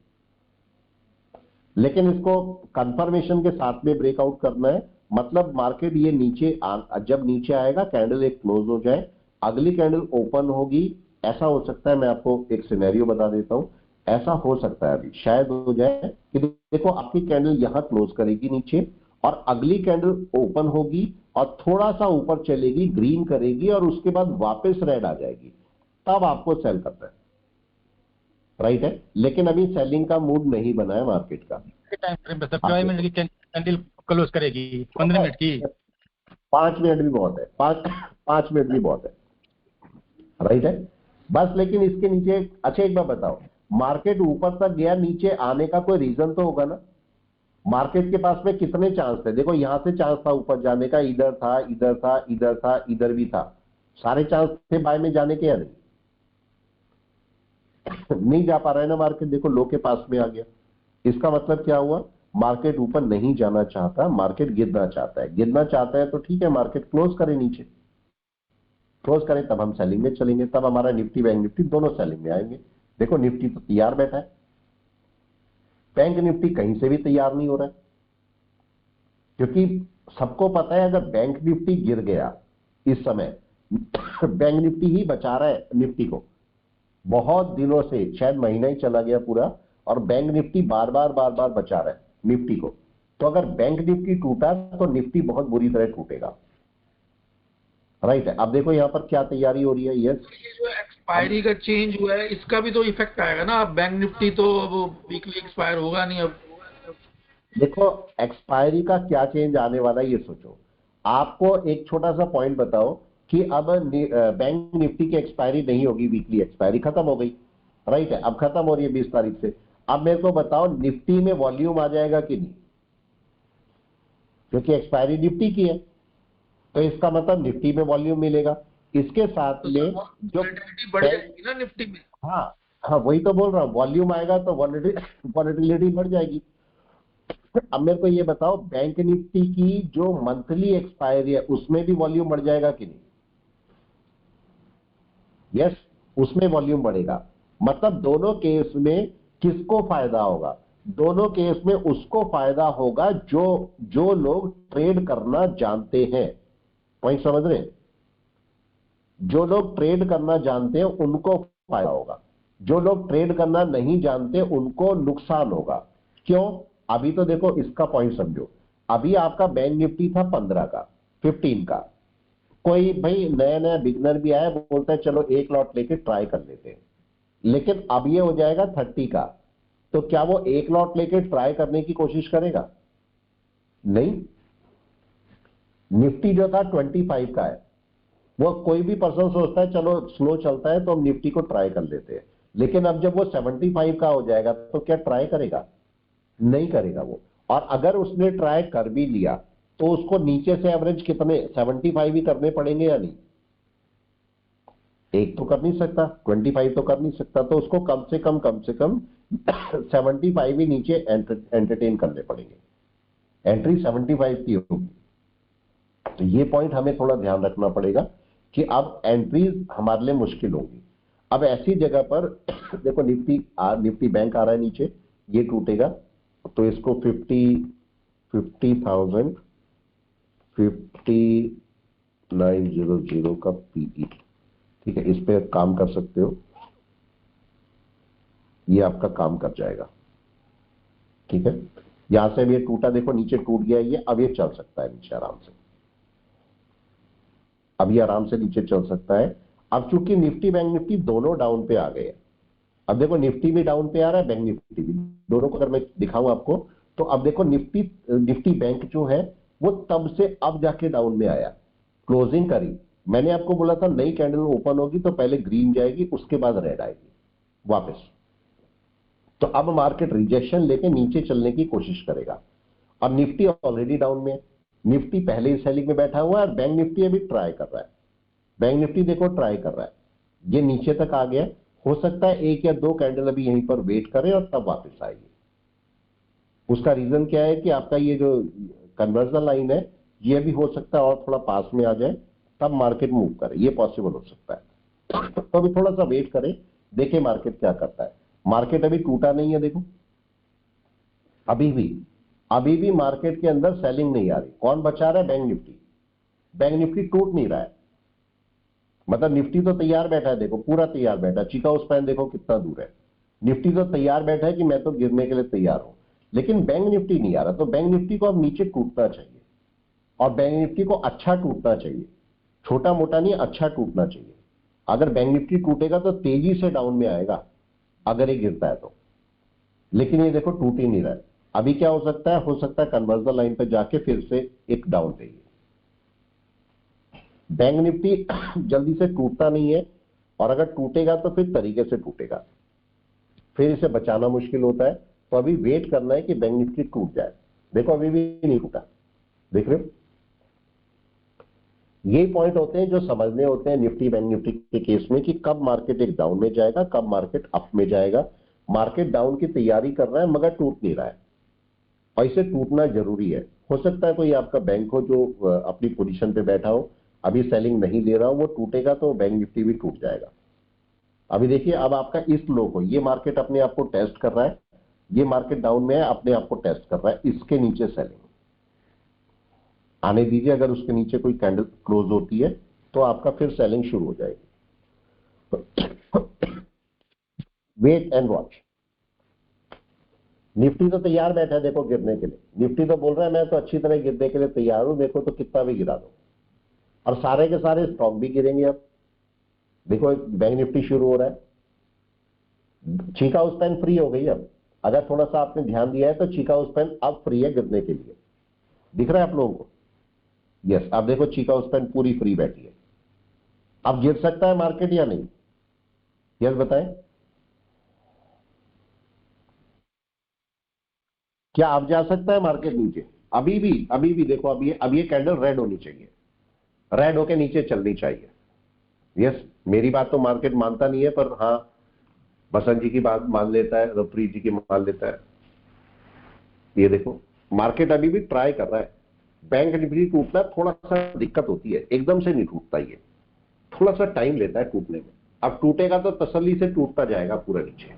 लेकिन इसको कंफर्मेशन के साथ में ब्रेकआउट करना है। मतलब मार्केट ये नीचे जब नीचे आएगा कैंडल एक क्लोज हो जाए, अगली कैंडल ओपन होगी, ऐसा हो सकता है। मैं आपको एक सिनेरियो बता देता हूं, ऐसा हो सकता है अभी शायद हो जाए कि देखो आपकी कैंडल यहां क्लोज करेगी नीचे और अगली कैंडल ओपन होगी और थोड़ा सा ऊपर चलेगी, ग्रीन करेगी और उसके बाद वापस रेड आ जाएगी, तब आपको सेल करना है, राइट है। लेकिन अभी सेलिंग का मूड नहीं बना है मार्केट का। टाइम फ्रेम पे सर 5 मिनट की कैंडल क्लोज करेगी, 15 मिनट की, 5 मिनट भी बहुत है, 5 मिनट भी बहुत है, राइट है बस। लेकिन इसके नीचे अच्छा एक बात बताओ, मार्केट ऊपर तक गया, नीचे आने का कोई रीजन तो होगा ना। मार्केट के पास में कितने चांस थे, देखो यहां से चांस था ऊपर जाने का, इधर था इधर था इधर था इधर भी था, सारे चांस थे बाय में जाने के या नहीं? नहीं जा पा रहा है ना मार्केट, देखो लो के पास में आ गया। इसका मतलब क्या हुआ, मार्केट ऊपर नहीं जाना चाहता, मार्केट गिरना चाहता है। गिरना चाहता है तो ठीक है, मार्केट क्लोज करे, नीचे क्लोज करें, तब हम सेलिंग में चलेंगे, तब हमारा निफ्टी बैंक निफ्टी दोनों सेलिंग में आएंगे। देखो निफ्टी तो तैयार बैठा है, बैंक निफ्टी कहीं से भी तैयार नहीं हो रहा है, क्योंकि सबको पता है अगर बैंक निफ्टी गिर गया इस समय बैंक निफ्टी ही बचा रहा है निफ्टी को। बहुत दिनों से, शायद महीना ही चला गया पूरा, और बैंक निफ्टी बार बार बचा रहा है निफ्टी को। तो अगर बैंक निफ्टी टूटा तो निफ्टी बहुत बुरी तरह टूटेगा, राइट है। अब देखो यहां पर क्या तैयारी हो रही है, यस ये जो एक्सपायरी का चेंज हुआ है इसका भी तो इफेक्ट आएगा ना। अब बैंक निफ्टी तो वीकली एक्सपायर होगा नहीं अब। देखो एक्सपायरी का क्या चेंज आने वाला है ये सोचो। आपको एक छोटा सा पॉइंट बताओ कि अब बैंक निफ्टी की एक्सपायरी नहीं होगी, वीकली एक्सपायरी खत्म हो गई, राइट है, अब खत्म हो रही है 20 तारीख से। अब मेरे को बताओ निफ्टी में वॉल्यूम आ जाएगा कि नहीं, क्योंकि एक्सपायरी निफ्टी की है, तो इसका मतलब निफ्टी में वॉल्यूम मिलेगा। इसके साथ तो में जो बढ़ जाएगी ना निफ्टी में। हाँ हाँ वही तो बोल रहा हूँ, वॉल्यूम आएगा तो वॉलेटिलिटी बढ़ जाएगी। अब मेरे को ये बताओ बैंक निफ्टी की जो मंथली एक्सपायरी है उसमें भी वॉल्यूम बढ़ जाएगा कि नहीं? यस, उसमें वॉल्यूम बढ़ेगा। मतलब दोनों केस में किसको फायदा होगा? दोनों केस में उसको फायदा होगा जो लोग ट्रेड करना जानते हैं। पॉइंट समझ रहे हैं? जो लोग ट्रेड करना जानते हैं उनको फायदा होगा। जो लोग ट्रेड करना नहीं जानते उनको नुकसान होगा। क्यों? अभी तो देखो इसका पॉइंट समझो, अभी आपका बैंक निफ्टी था 15 का, 15 का, कोई भाई नया नया बिगनर भी आया, बोलता है चलो एक लॉट लेके ट्राई कर लेते हैं, लेकिन अब ये हो जाएगा 30 का, तो क्या वो एक लॉट लेके ट्राई करने की कोशिश करेगा? नहीं। निफ्टी जो था 25 का है, वो कोई भी पर्सन सोचता है चलो स्लो चलता है तो हम निफ्टी को ट्राई कर लेते हैं, लेकिन अब जब वो 75 का हो जाएगा तो क्या ट्राई करेगा? नहीं करेगा वो। और अगर उसने ट्राई कर भी लिया तो उसको नीचे से एवरेज कितने 75 ही करने पड़ेंगे या नहीं? एक तो कर नहीं सकता, 25 तो कर नहीं सकता, तो उसको कम से कम 75 ही नीचे एंटरटेन करने पड़ेंगे। एंट्री 75 की होगी। तो ये पॉइंट हमें थोड़ा ध्यान रखना पड़ेगा कि अब एंट्रीज हमारे लिए मुश्किल होगी। अब ऐसी जगह पर देखो निफ्टी बैंक आ रहा है नीचे, ये टूटेगा तो इसको 50,000 5900 का पीई, ठीक है, इस पे काम कर सकते हो, ये आपका काम कर जाएगा। ठीक है, यहां से भी ये टूटा, देखो नीचे टूट गया ये, अब ये चल सकता है नीचे आराम से, अब ये आराम से नीचे चल सकता है। अब चूंकि निफ्टी बैंक निफ्टी दोनों डाउन पे आ गए हैं, अब देखो निफ्टी भी डाउन पे आ रहा है, बैंक निफ्टी भी, दोनों को अगर मैं दिखाऊं आपको तो अब देखो निफ्टी बैंक जो है वो तब से अब जाके डाउन में आया, क्लोजिंग करी। मैंने आपको बोला था नई कैंडल ओपन होगी तो पहले ग्रीन जाएगी, उसके बाद रेड आएगी वापस। तो अब मार्केट रिजेक्शन लेके नीचे चलने की कोशिश करेगा, और निफ्टी ऑलरेडी डाउन में है, निफ्टी पहले ही सेलिंग में बैठा हुआ है, और बैंक निफ्टी अभी ट्राई कर रहा है। बैंक निफ्टी देखो ट्राई कर रहा है, ये नीचे तक आ गया, हो सकता है एक या दो कैंडल अभी यहीं पर वेट करे और तब वापस आएगी। उसका रीजन क्या है कि आपका ये जो कन्वर्जन लाइन है ये भी हो सकता है और थोड़ा पास में आ जाए, तब मार्केट मूव करे, ये पॉसिबल हो सकता है। तो अभी थोड़ा सा वेट करें, देखें मार्केट क्या करता है। मार्केट अभी टूटा नहीं है, देखो अभी भी मार्केट के अंदर सेलिंग नहीं आ रही। कौन बचा रहा है? Bank Nifty. बैंक निफ्टी टूट नहीं रहा है, मतलब निफ्टी तो तैयार बैठा है, देखो पूरा तैयार बैठा है, चिका स्पैन देखो कितना दूर है। निफ्टी तो तैयार बैठा है कि मैं तो गिरने के लिए तैयार हूं, लेकिन बैंक निफ्टी नहीं आ रहा। तो बैंक निफ्टी को अब नीचे टूटना चाहिए, और बैंक निफ्टी को अच्छा टूटना चाहिए, छोटा मोटा नहीं, अच्छा टूटना चाहिए। अगर बैंक निफ्टी टूटेगा तो तेजी से डाउन में आएगा अगर ये गिरता है तो, लेकिन ये देखो टूट ही नहीं रहा है। अभी क्या हो सकता है कन्वर्जन लाइन पे जाके फिर से एक डाउन देगी। बैंक निफ्टी जल्दी से टूटता नहीं है, और अगर टूटेगा तो फिर तरीके से टूटेगा, फिर इसे बचाना मुश्किल होता है। तो अभी वेट करना है कि बैंक निफ्टी टूट जाए। देखो अभी भी नहीं टूटा, देख रहे हो? ये पॉइंट होते हैं जो समझने होते हैं निफ्टी बैंक निफ्टी के केस में, कि कब मार्केट एक डाउन में जाएगा, कब मार्केट अप में जाएगा। मार्केट डाउन की तैयारी कर रहा है मगर टूट नहीं रहा है, और इसे टूटना जरूरी है। हो सकता है कोई आपका बैंक हो जो अपनी पोजीशन पे बैठा हो, अभी सेलिंग नहीं ले रहा हो, वो टूटेगा तो बैंक निफ्टी भी टूट जाएगा। अभी देखिए अब आपका इस लो को, ये मार्केट अपने आप को टेस्ट कर रहा है, ये मार्केट डाउन में है, अपने आप को टेस्ट कर रहा है, इसके नीचे सेलिंग आने दीजिए। अगर उसके नीचे कोई कैंडल क्लोज होती है तो आपका फिर सेलिंग शुरू हो जाएगी। Wait and watch. निफ्टी तो तैयार बैठा है देखो गिरने के लिए, निफ्टी तो बोल रहा है मैं तो अच्छी तरह गिरने के लिए तैयार हूं, देखो तो कितना भी गिरा दो, और सारे के सारे स्टॉक भी गिरेंगे। अब देखो बैंक निफ्टी शुरू हो रहा है, चीका उस पेन फ्री हो गई। अब अगर थोड़ा सा आपने ध्यान दिया है तो चीका उस पेन अब फ्री है गिरने के लिए, दिख रहा है आप लोगों को? यस, अब देखो चीका उस पेन पूरी फ्री बैठी है। अब गिर सकता है मार्केट या नहीं? यस बताएं, क्या अब जा सकता है मार्केट नीचे? अभी भी देखो अब ये कैंडल रेड होनी चाहिए, रेड होके नीचे चलनी चाहिए। यस, मेरी बात तो मार्केट मानता नहीं है, पर हाँ बसंत जी की बात मान लेता है, रफरी जी की मान लेता है। ये देखो मार्केट अभी भी ट्राई कर रहा है। बैंक निफ्टी टूटना थोड़ा सा दिक्कत होती है, एकदम से नहीं टूटता, ये थोड़ा सा टाइम लेता है टूटने में। अब टूटेगा तो तसल्ली से टूटता जाएगा पूरा नीचे।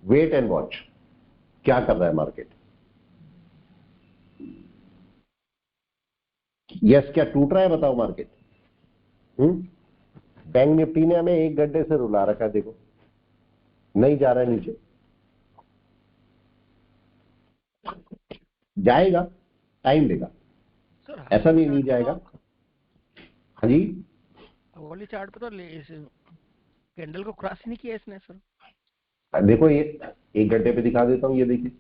वेट एंड वॉच, क्या कर रहा है मार्केट? यस, क्या टूट रहा है बताओ मार्केट? बैंक निफ्टी ने हमें 1 घंटे से रुला रखा है, देखो नहीं जा रहा है नीचे, जाएगा, टाइम लेगा, सर ऐसा नहीं जाएगा। हाँ जी, वाली चार्ट पे तो कैंडल को क्रॉस ही नहीं किया इसने सर। देखो ये 1 घंटे पे दिखा देता हूं, ये देखिए,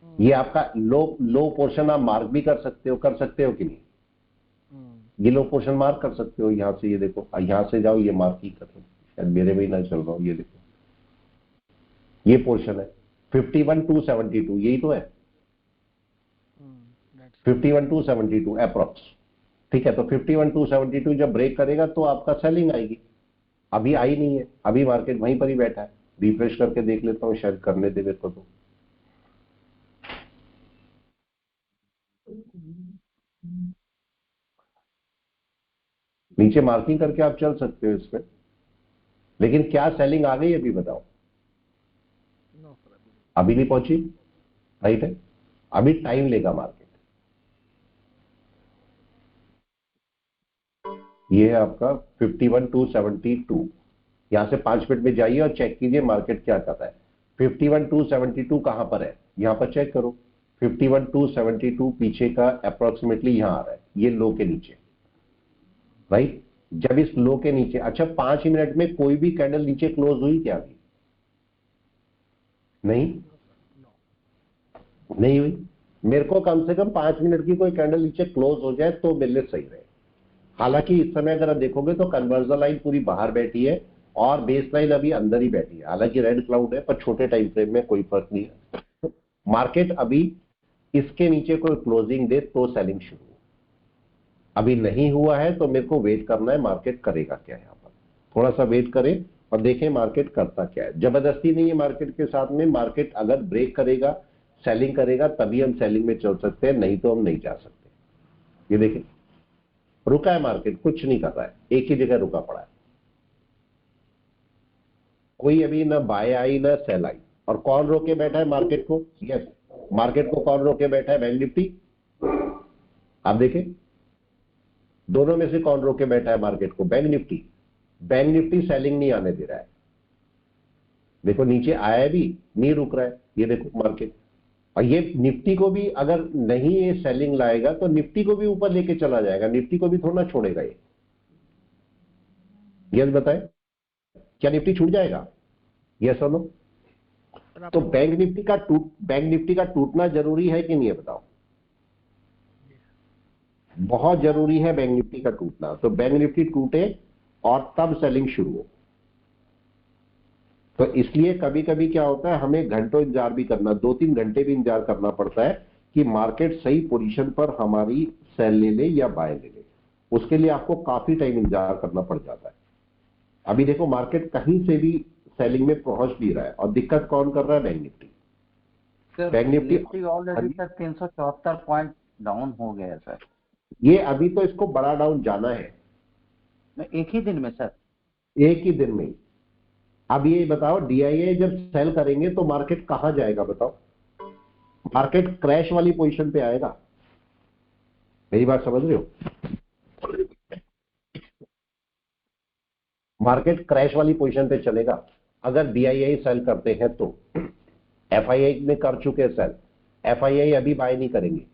ये आपका लो पोर्शन आप मार्क भी कर सकते हो कि नहीं, ये लो पोर्शन मार्क कर सकते हो यहां से, ये देखो यहां से जाओ, ये मार्क ही कर, शायद मेरे में ही ना चल रहा हूं, ये देखो ये पोर्शन है 51,272, यही तो है 51,272 अप्रॉक्स, ठीक है। तो 51,272 जब ब्रेक करेगा तो आपका सेलिंग आएगी, अभी आई नहीं है, अभी मार्केट वहीं पर ही बैठा है। रिफ्रेश करके देख लेता हूं, शायद करने दे मेरे को तो। नीचे मार्किंग करके आप चल सकते हो इसमें, लेकिन क्या सेलिंग आ गई अभी बताओ? अभी नहीं पहुंची, राइट है, अभी टाइम लेगा मार्केट। ये है आपका 51,272, यहां से 5 मिनट में जाइए और चेक कीजिए मार्केट क्या कर रहा है। 51,272 कहां पर है, यहां पर चेक करो। 51,272 पीछे का अप्रोक्सीमेटली यहां आ रहा है, ये लो के नीचे, राइट। जब इस लो के नीचे, अच्छा 5 ही मिनट में कोई भी कैंडल नीचे क्लोज हुई क्या अभी? नहीं हुई। मेरे को कम से कम 5 मिनट की कोई कैंडल नीचे क्लोज हो जाए तो मेरे लिए सही रहे। हालांकि इस समय अगर आप देखोगे तो कन्वर्जन लाइन पूरी बाहर बैठी है और बेस लाइन अभी अंदर ही बैठी है, हालांकि रेड क्लाउड है, पर छोटे टाइम फ्रेम में कोई फर्क नहीं है। मार्केट अभी इसके नीचे कोई क्लोजिंग दे तो सेलिंग शुरू हो, अभी नहीं हुआ है तो मेरे को वेट करना है मार्केट करेगा क्या। यहाँ पर थोड़ा सा वेट करें और देखें मार्केट करता क्या है। जबरदस्ती नहीं है मार्केट के साथ में, मार्केट अगर ब्रेक करेगा, सेलिंग करेगा, तभी हम सेलिंग में चल सकते हैं, नहीं तो हम नहीं जा सकते। ये देखें रुका है मार्केट, कुछ नहीं कर रहा है, एक ही जगह रुका पड़ा है, कोई अभी ना बाय आई ना सेल आई। और कौन रोके बैठा है मार्केट को? यस, मार्केट को कौन रोके बैठा है? Bank Nifty. आप देखें दोनों में से कौन रोके बैठा है मार्केट को? Bank Nifty. Bank Nifty selling नहीं आने दे रहा है, देखो नीचे आया भी नहीं, रुक रहा है, ये देखो मार्केट। और ये निफ्टी को भी अगर नहीं ये सेलिंग लाएगा तो निफ्टी को भी ऊपर लेके चला जाएगा, निफ्टी को भी थोड़ा छोड़ेगा ये। यस बताएं, क्या निफ्टी छूट जाएगा? यस और नो? तो बैंक निफ्टी का टूटना जरूरी है कि नहीं है बताओ? बहुत जरूरी है बैंक निफ्टी का टूटना। तो बैंक निफ्टी टूटे और तब सेलिंग शुरू हो। तो इसलिए कभी कभी क्या होता है, हमें घंटों इंतजार भी करना, 2-3 घंटे भी इंतजार करना पड़ता है कि मार्केट सही पोजीशन पर हमारी सेल ले ले या बाय ले ले। उसके लिए आपको काफी टाइम इंतजार करना पड़ जाता है। अभी देखो मार्केट कहीं से भी सेलिंग में पहुंच नहीं रहा है, और दिक्कत कौन कर रहा है? Bank Nifty. Bank Nifty already sir 374 point down हो गया है सर। ये अभी तो इसको बड़ा डाउन जाना है, एक ही दिन में सर, एक ही दिन में। अब ये बताओ डीआईए जब सेल करेंगे तो मार्केट कहां जाएगा बताओ? मार्केट क्रैश वाली पोजीशन पे आएगा, मेरी बात समझ रहे हो? मार्केट क्रैश वाली पोजीशन पे चलेगा अगर डीआईआई सेल करते हैं तो। एफआईआई में कर चुके सेल, एफआईआई अभी बाय नहीं करेंगे,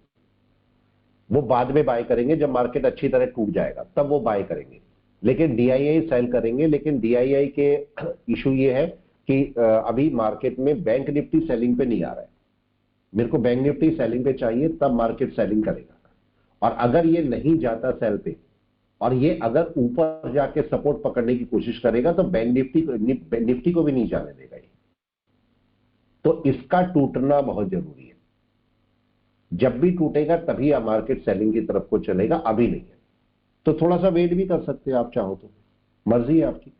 वो बाद में बाय करेंगे जब मार्केट अच्छी तरह टूट जाएगा, तब वो बाय करेंगे। लेकिन डीआईआई सेल करेंगे। लेकिन डीआईआई के इशू ये है कि अभी मार्केट में बैंक निफ्टी सेलिंग पे नहीं आ रहा है। मेरे को बैंक निफ्टी सेलिंग पे चाहिए, तब मार्केट सेलिंग करेगा। और अगर ये नहीं जाता सेल पे और ये अगर ऊपर जाके सपोर्ट पकड़ने की कोशिश करेगा तो बैंक निफ्टी को भी नहीं जाने देगा ये। तो इसका टूटना बहुत जरूरी है। जब भी टूटेगा तभी मार्केट सेलिंग की तरफ को चलेगा, अभी नहीं है। तो थोड़ा सा वेट भी कर सकते हैं आप चाहो तो, मर्जी है आपकी।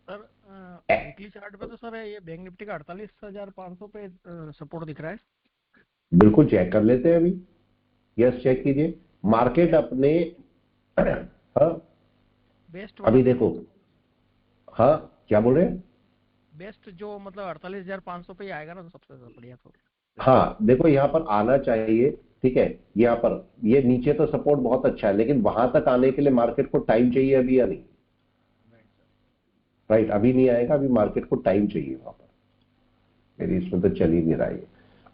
सर वीकली चार्ट पे तो सर ये बैंक निफ्टी का 48,500 पे सपोर्ट दिख रहा है। बिल्कुल चेक कर लेते हैं अभी। यस चेक कीजिए मार्केट अपने हाँ बेस्ट अभी देखो, हाँ क्या बोल रहे हैं? बेस्ट जो मतलब 48,500 पे ही आएगा ना तो सबसे बढ़िया। तो हाँ देखो यहाँ पर आना चाहिए, ठीक है, यहाँ पर ये नीचे तो सपोर्ट बहुत अच्छा है, लेकिन वहां तक आने के लिए मार्केट को टाइम चाहिए अभी या नहीं? राइट, अभी नहीं आएगा, अभी मार्केट को टाइम चाहिए वहां पर। मेरी इसमें तो चल ही नहीं रहा है।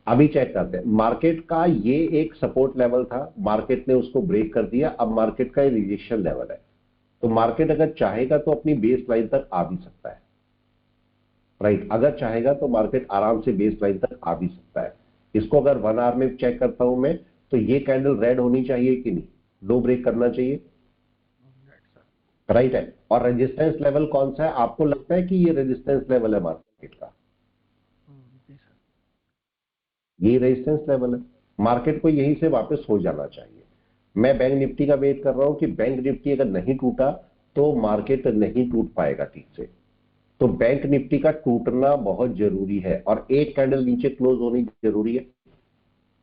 अभी चेक करते हैं, मार्केट का ये एक सपोर्ट लेवल था, मार्केट ने उसको ब्रेक कर दिया, अब मार्केट का ये रिजेक्शन लेवल है। तो मार्केट अगर चाहेगा तो अपनी बेस लाइन तक आ भी सकता है। राइट, अगर चाहेगा तो मार्केट आराम से बेस लाइन तक आ भी सकता है। इसको अगर 1 आवर में चेक करता हूं मैं, तो ये कैंडल रेड होनी चाहिए कि नहीं, लो ब्रेक करना चाहिए। राइट है, और रेजिस्टेंस लेवल कौन सा है? आपको लगता है कि ये रेजिस्टेंस लेवल है मार्केट का? ये रेजिस्टेंस लेवल है, मार्केट को यहीं से वापस हो जाना चाहिए। मैं बैंक निफ्टी का वेट कर रहा हूं कि बैंक निफ्टी अगर नहीं टूटा तो मार्केट नहीं टूट पाएगा ठीक से। तो बैंक निफ्टी का टूटना बहुत जरूरी है और एक कैंडल नीचे क्लोज होनी जरूरी है।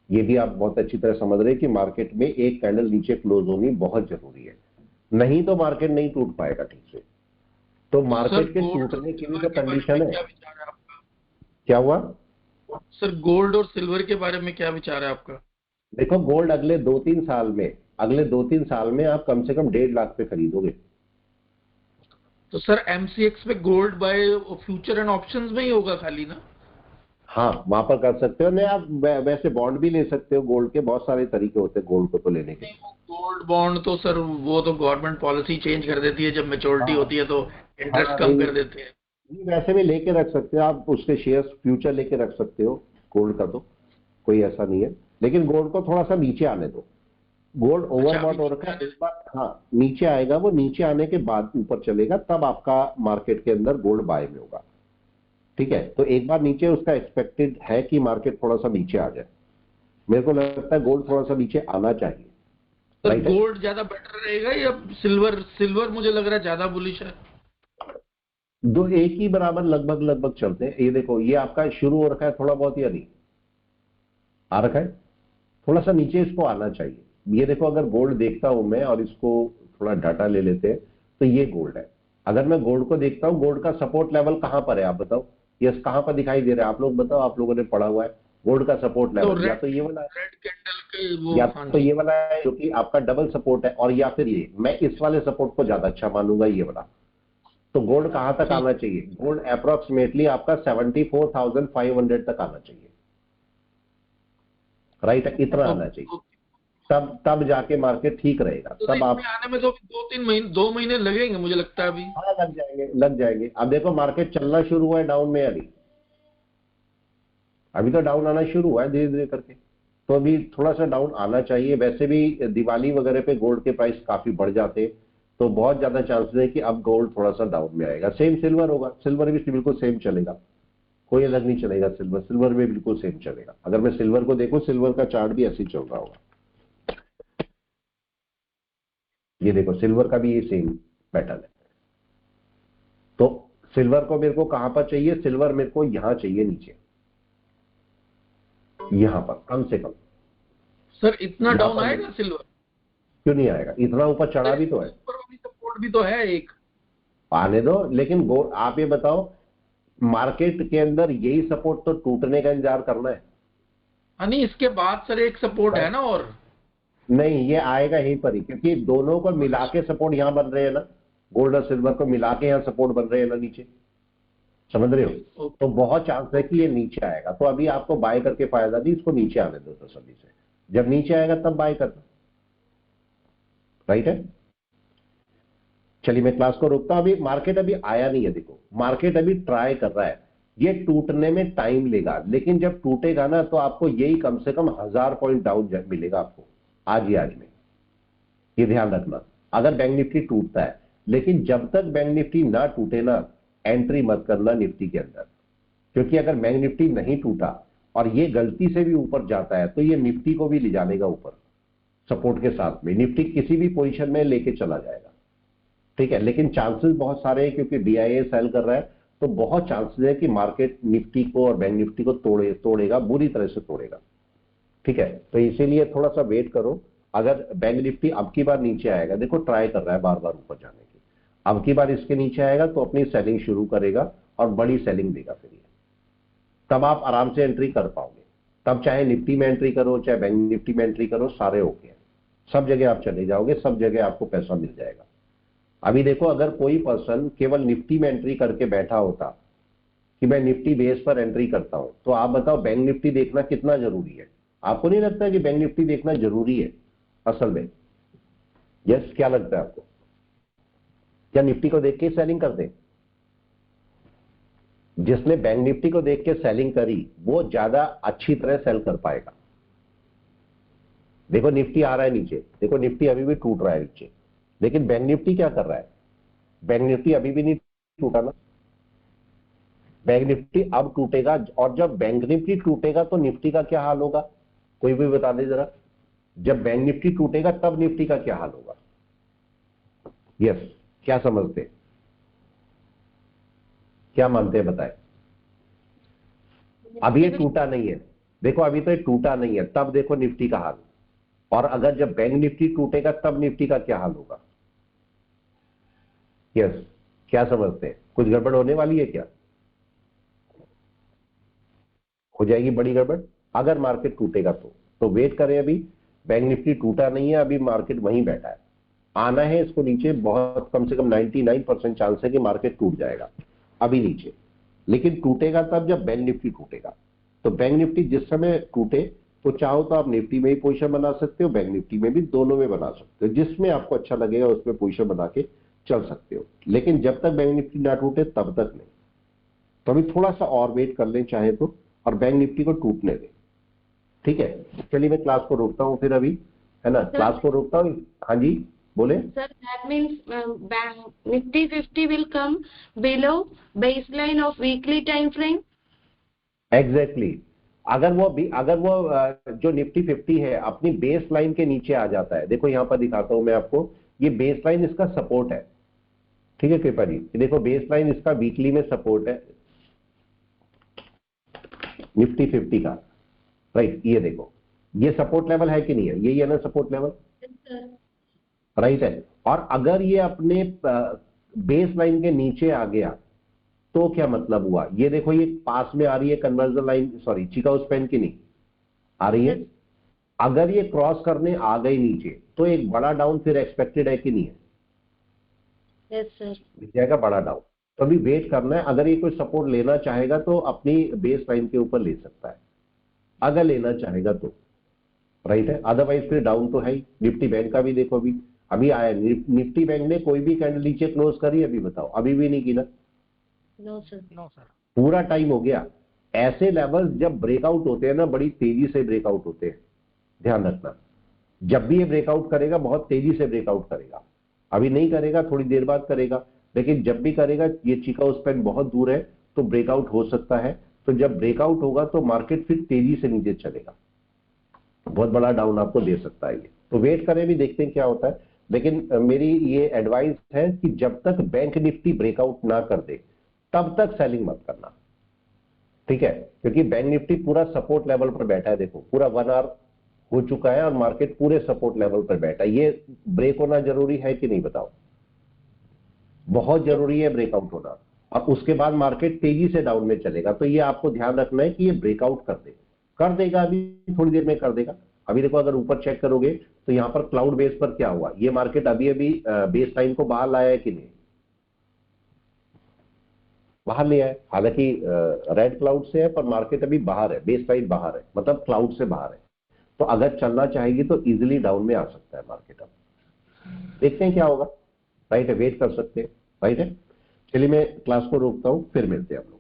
ये भी आप बहुत अच्छी तरह समझ रहे हैं कि मार्केट में एक कैंडल नीचे क्लोज होनी बहुत जरूरी है, नहीं तो मार्केट नहीं टूट पाएगा ठीक से। तो मार्केट के टूटने की भी तो कंडीशन है। क्या हुआ सर? गोल्ड और सिल्वर के बारे में क्या विचार है आपका? देखो, गोल्ड अगले 2-3 साल में आप कम से कम 1.5 लाख पे खरीदोगे। तो सर एमसीएक्स पे gold buy future and options में ही होगा खाली ना? हाँ, वहां पर कर सकते हो। नहीं, आप वैसे बॉन्ड भी ले सकते हो गोल्ड के, बहुत सारे तरीके होते हैं गोल्ड को तो लेने के। गोल्ड बॉन्ड तो सर वो तो गवर्नमेंट पॉलिसी चेंज कर देती है, जब मेच्योरिटी होती है तो इंटरेस्ट हाँ, कम कर देते हैं। वैसे भी लेके रख सकते हो आप, उसके शेयर्स फ्यूचर लेके रख सकते हो गोल्ड का, तो कोई ऐसा नहीं है। लेकिन गोल्ड को थोड़ा सा नीचे आने दो, गोल्ड ओवरबॉट हो रखा है इस बार। हाँ, नीचे आएगा, वो नीचे आने के बाद ऊपर चलेगा, तब आपका मार्केट के अंदर गोल्ड बाय में होगा। ठीक है, तो एक बार नीचे उसका एक्सपेक्टेड है कि मार्केट थोड़ा सा नीचे आ जाए। मेरे को लगता है गोल्ड थोड़ा सा नीचे आना चाहिए। सर गोल्ड ज्यादा बेटर रहेगा या सिल्वर? सिल्वर मुझे लग रहा है ज्यादा बुलिश है। दो एक ही बराबर लगभग चलते हैं। ये देखो, ये आपका शुरू हो रखा है थोड़ा बहुत या नहीं आ रखा है, थोड़ा सा नीचे इसको आना चाहिए। ये देखो, अगर गोल्ड देखता हूं मैं और इसको थोड़ा डाटा ले लेते हैं, तो ये गोल्ड है। अगर मैं गोल्ड को देखता हूं, गोल्ड का सपोर्ट लेवल कहां पर है आप बताओ? यस, कहां पर दिखाई दे रहा है? आप लोग बताओ, आप लोगों ने पढ़ा हुआ है गोल्ड का सपोर्ट लेवल। या तो ये वाला, रेड कैंडल के वो, या तो ये वाला है जो कि आपका डबल सपोर्ट है, और या फिर ये, मैं इस वाले सपोर्ट को ज्यादा अच्छा मानूंगा, ये वाला। तो गोल्ड कहां तक आना चाहिए? गोल्ड अप्रोक्सीमेटली आपका 74,500 तक आना चाहिए। राइट, इतना आना चाहिए, तब जाके मार्केट ठीक रहेगा। तो तब आप आने में तो 2 महीने लगेंगे मुझे लगता है अभी। हाँ, लग जाएंगे। अब देखो, मार्केट चलना शुरू हुआ है डाउन में, अभी तो डाउन आना शुरू हुआ है धीरे धीरे करके, तो अभी थोड़ा सा डाउन आना चाहिए। वैसे भी दिवाली वगैरह पे गोल्ड के प्राइस काफी बढ़ जाते हैं, तो बहुत ज्यादा चांसेस है कि अब गोल्ड थोड़ा सा डाउन में आएगा। सेम सिल्वर होगा, सिल्वर भी बिल्कुल सेम चलेगा, कोई अलग नहीं चलेगा। सिल्वर में बिल्कुल सेम चलेगा। अगर मैं सिल्वर को देखूं, सिल्वर का चार्ट भी ऐसे ही चल रहा होगा। ये देखो, सिल्वर का भी ये सेम पैटर्न है। तो सिल्वर को मेरे को कहां पर चाहिए? सिल्वर मेरे को यहां चाहिए, नीचे, यहां पर कम से कम। सर इतना डाउन आएगा सिल्वर? क्यों नहीं आएगा? इतना ऊपर चढ़ा भी तो है, सपोर्ट भी तो है एक, आने दो। लेकिन आप ये बताओ, मार्केट के अंदर यही सपोर्ट तो टूटने का इंतजार करना है। नहीं, इसके बाद सर एक सपोर्ट है ना, और नहीं, ये आएगा यहीं पर ही, क्योंकि दोनों को मिला के सपोर्ट यहां बन रहे हैं ना, गोल्ड और सिल्वर को मिला के यहां सपोर्ट बन रहे हैं ना नीचे, समझ रहे हो? तो बहुत चांस है कि ये नीचे आएगा। तो अभी आपको बाय करके फायदा नहीं, इसको नीचे आने दो तसल्ली से। जब नीचे आएगा तब बाय करना। राइट है, चलिए मैं क्लास को रोकता हूं। अभी मार्केट अभी आया नहीं है, देखो मार्केट अभी ट्राई कर रहा है। ये टूटने में टाइम लेगा, लेकिन जब टूटेगा ना, तो आपको यही कम से कम 1000 पॉइंट डाउन मिलेगा आपको आज में। ये ध्यान रखना, अगर बैंक निफ्टी टूटता है। लेकिन जब तक बैंक निफ्टी ना टूटे ना, एंट्री मत करना निफ्टी के अंदर, क्योंकि अगर बैंक निफ्टी नहीं टूटा और ये गलती से भी ऊपर जाता है, तो ये निफ्टी को भी ले जानेगा ऊपर सपोर्ट के साथ में। निफ्टी किसी भी पोजीशन में लेके चला जाएगा, ठीक है। लेकिन चांसेस बहुत सारे हैं, क्योंकि DIA सेल कर रहा है, तो बहुत चांसेस है कि मार्केट निफ्टी को और बैंक निफ्टी को तोड़ेगा, बुरी तरह से तोड़ेगा, ठीक है। तो इसीलिए थोड़ा सा वेट करो। अगर बैंक निफ्टी अब की बार नीचे आएगा, देखो ट्राई कर रहा है बार बार ऊपर जाने की, अब की बार इसके नीचे आएगा तो अपनी सेलिंग शुरू करेगा और बड़ी सेलिंग देगा, फिर ये तब आप आराम से एंट्री कर पाओगे। तब चाहे निफ्टी में एंट्री करो, चाहे बैंक निफ्टी में एंट्री करो, सारे ओके हैं, सब जगह आप चले जाओगे, सब जगह आपको पैसा मिल जाएगा। अभी देखो, अगर कोई पर्सन केवल निफ्टी में एंट्री करके बैठा होता कि मैं निफ्टी बेस पर एंट्री करता हूं, तो आप बताओ बैंक निफ्टी देखना कितना जरूरी है? आपको नहीं लगता कि बैंक निफ्टी देखना जरूरी है असल में? यस, क्या लगता है आपको? क्या निफ्टी को देख के सेलिंग कर दें? जिसने बैंक निफ्टी को देख के सेलिंग करी वो ज्यादा अच्छी तरह सेल कर पाएगा। देखो निफ्टी आ रहा है नीचे, देखो निफ्टी अभी भी टूट रहा है नीचे, लेकिन बैंक निफ्टी क्या कर रहा है? बैंक निफ्टी अभी भी नहीं टूटा ना, बैंक निफ्टी अब टूटेगा। और जब बैंक निफ्टी टूटेगा तो निफ्टी का क्या हाल होगा? कोई भी बता दे जरा। जब बैंक निफ्टी टूटेगा तब निफ्टी का क्या हाल होगा? यस, क्या समझते हैं, क्या मानते हैं, बताएं। अभी ये टूटा नहीं है, देखो अभी तो ये टूटा नहीं है, तब देखो निफ्टी का हाल। और अगर जब बैंक निफ्टी टूटेगा तब निफ्टी का क्या हाल होगा? यस, क्या समझते हैं, कुछ गड़बड़ होने वाली है क्या? हो जाएगी बड़ी गड़बड़ अगर मार्केट टूटेगा तो वेट करें। अभी बैंक निफ्टी टूटा नहीं है, अभी मार्केट वहीं बैठा है, आना है इसको नीचे, बहुत कम से कम 99% चांस है कि मार्केट टूट जाएगा अभी नीचे। लेकिन टूटेगा तब जब बैंक निफ्टी टूटेगा। तो बैंक निफ्टी जिस समय टूटे तो चाहो तो आप निफ्टी में ही पोजीशन बना सकते हो, बैंक निफ्टी में भी, दोनों में बना सकते हो, जिसमें आपको अच्छा लगेगा उसमें पोजीशन बना के चल सकते हो। लेकिन जब तक बैंक निफ्टी ना टूटे तब तक नहीं। तो अभी थोड़ा सा और वेट कर लें चाहे तो, और बैंक निफ्टी को टूटने दें, ठीक है। चलिए मैं क्लास को रोकता हूँ फिर अभी, है ना, क्लास को रोकता हूँ। हाँ जी बोले। Sir, that means Nifty 50 will come below baseline of weekly time frame. Exactly अगर वो जो निफ्टी 50 है अपनी बेस लाइन के नीचे आ जाता है, देखो यहां पर दिखाता हूं मैं आपको, ये बेस लाइन इसका सपोर्ट है, ठीक है कृपा जी, ये देखो बेस लाइन इसका वीकली में सपोर्ट है निफ्टी 50 का, राइट। ये देखो ये सपोर्ट लेवल है कि नहीं है, यही है ना सपोर्ट लेवल, राइट है। और अगर ये अपने बेस लाइन के नीचे आ गया तो क्या मतलब हुआ? ये देखो ये पास में आ रही है conversion line, sorry Chicago span की नहीं आ रही है। अगर ये क्रॉस करने आ गई नीचे तो एक बड़ा डाउन फिर एक्सपेक्टेड है कि नहीं है? Yes, sir. मिल जाएगा बड़ा डाउन। तो अभी वेट करना है, अगर ये कोई सपोर्ट लेना चाहेगा तो अपनी बेस लाइन के ऊपर ले सकता है, अगर लेना चाहेगा तो, राइट है। अदरवाइज फिर डाउन तो है ही। निफ्टी बैंक का भी देखो अभी आया, निफ्टी बैंक ने कोई भी कैंडल नीचे क्लोज करी अभी बताओ? अभी भी नहीं की ना। No, sir. No sir. पूरा टाइम हो गया। ऐसे लेवल्स जब ब्रेकआउट होते हैं ना, बड़ी तेजी से ब्रेकआउट होते हैं, ध्यान रखना। जब भी ये ब्रेकआउट करेगा बहुत तेजी से ब्रेकआउट करेगा, अभी नहीं करेगा, थोड़ी देर बाद करेगा, लेकिन जब भी करेगा, ये चिकागो स्पैन बहुत दूर है तो ब्रेकआउट हो सकता है। तो जब ब्रेकआउट होगा तो मार्केट फिर तेजी से नीचे चलेगा, बहुत बड़ा डाउन आपको दे सकता है ये। तो वेट करें, भी देखते हैं क्या होता है। लेकिन मेरी ये एडवाइस है कि जब तक बैंक निफ्टी ब्रेकआउट ना कर दे तब तक सेलिंग मत करना, ठीक है, क्योंकि बैंक निफ्टी पूरा सपोर्ट लेवल पर बैठा है। देखो पूरा 1 आवर हो चुका है और मार्केट पूरे सपोर्ट लेवल पर बैठा है। ये ब्रेक होना जरूरी है कि नहीं बताओ? बहुत जरूरी है ब्रेकआउट होना, और उसके बाद मार्केट तेजी से डाउन में चलेगा। तो ये आपको ध्यान रखना है कि ये ब्रेकआउट कर देगा, अभी थोड़ी देर में कर देगा। अभी देखो अगर ऊपर चेक करोगे तो यहाँ पर क्लाउड बेस पर क्या हुआ, ये मार्केट अभी बेस लाइन को बाहर लाया है कि नहीं? बाहर ले आए, हालांकि रेड क्लाउड से है पर मार्केट अभी बाहर है, बेस लाइन बाहर है, मतलब क्लाउड से बाहर है। तो अगर चलना चाहेगी तो इजीली डाउन में आ सकता है मार्केट। अब देखते हैं क्या होगा, राइट है, वेट कर सकते हैं, राइट है। चलिए मैं क्लास को रोकता हूं, फिर मिलते हैं हम लोग।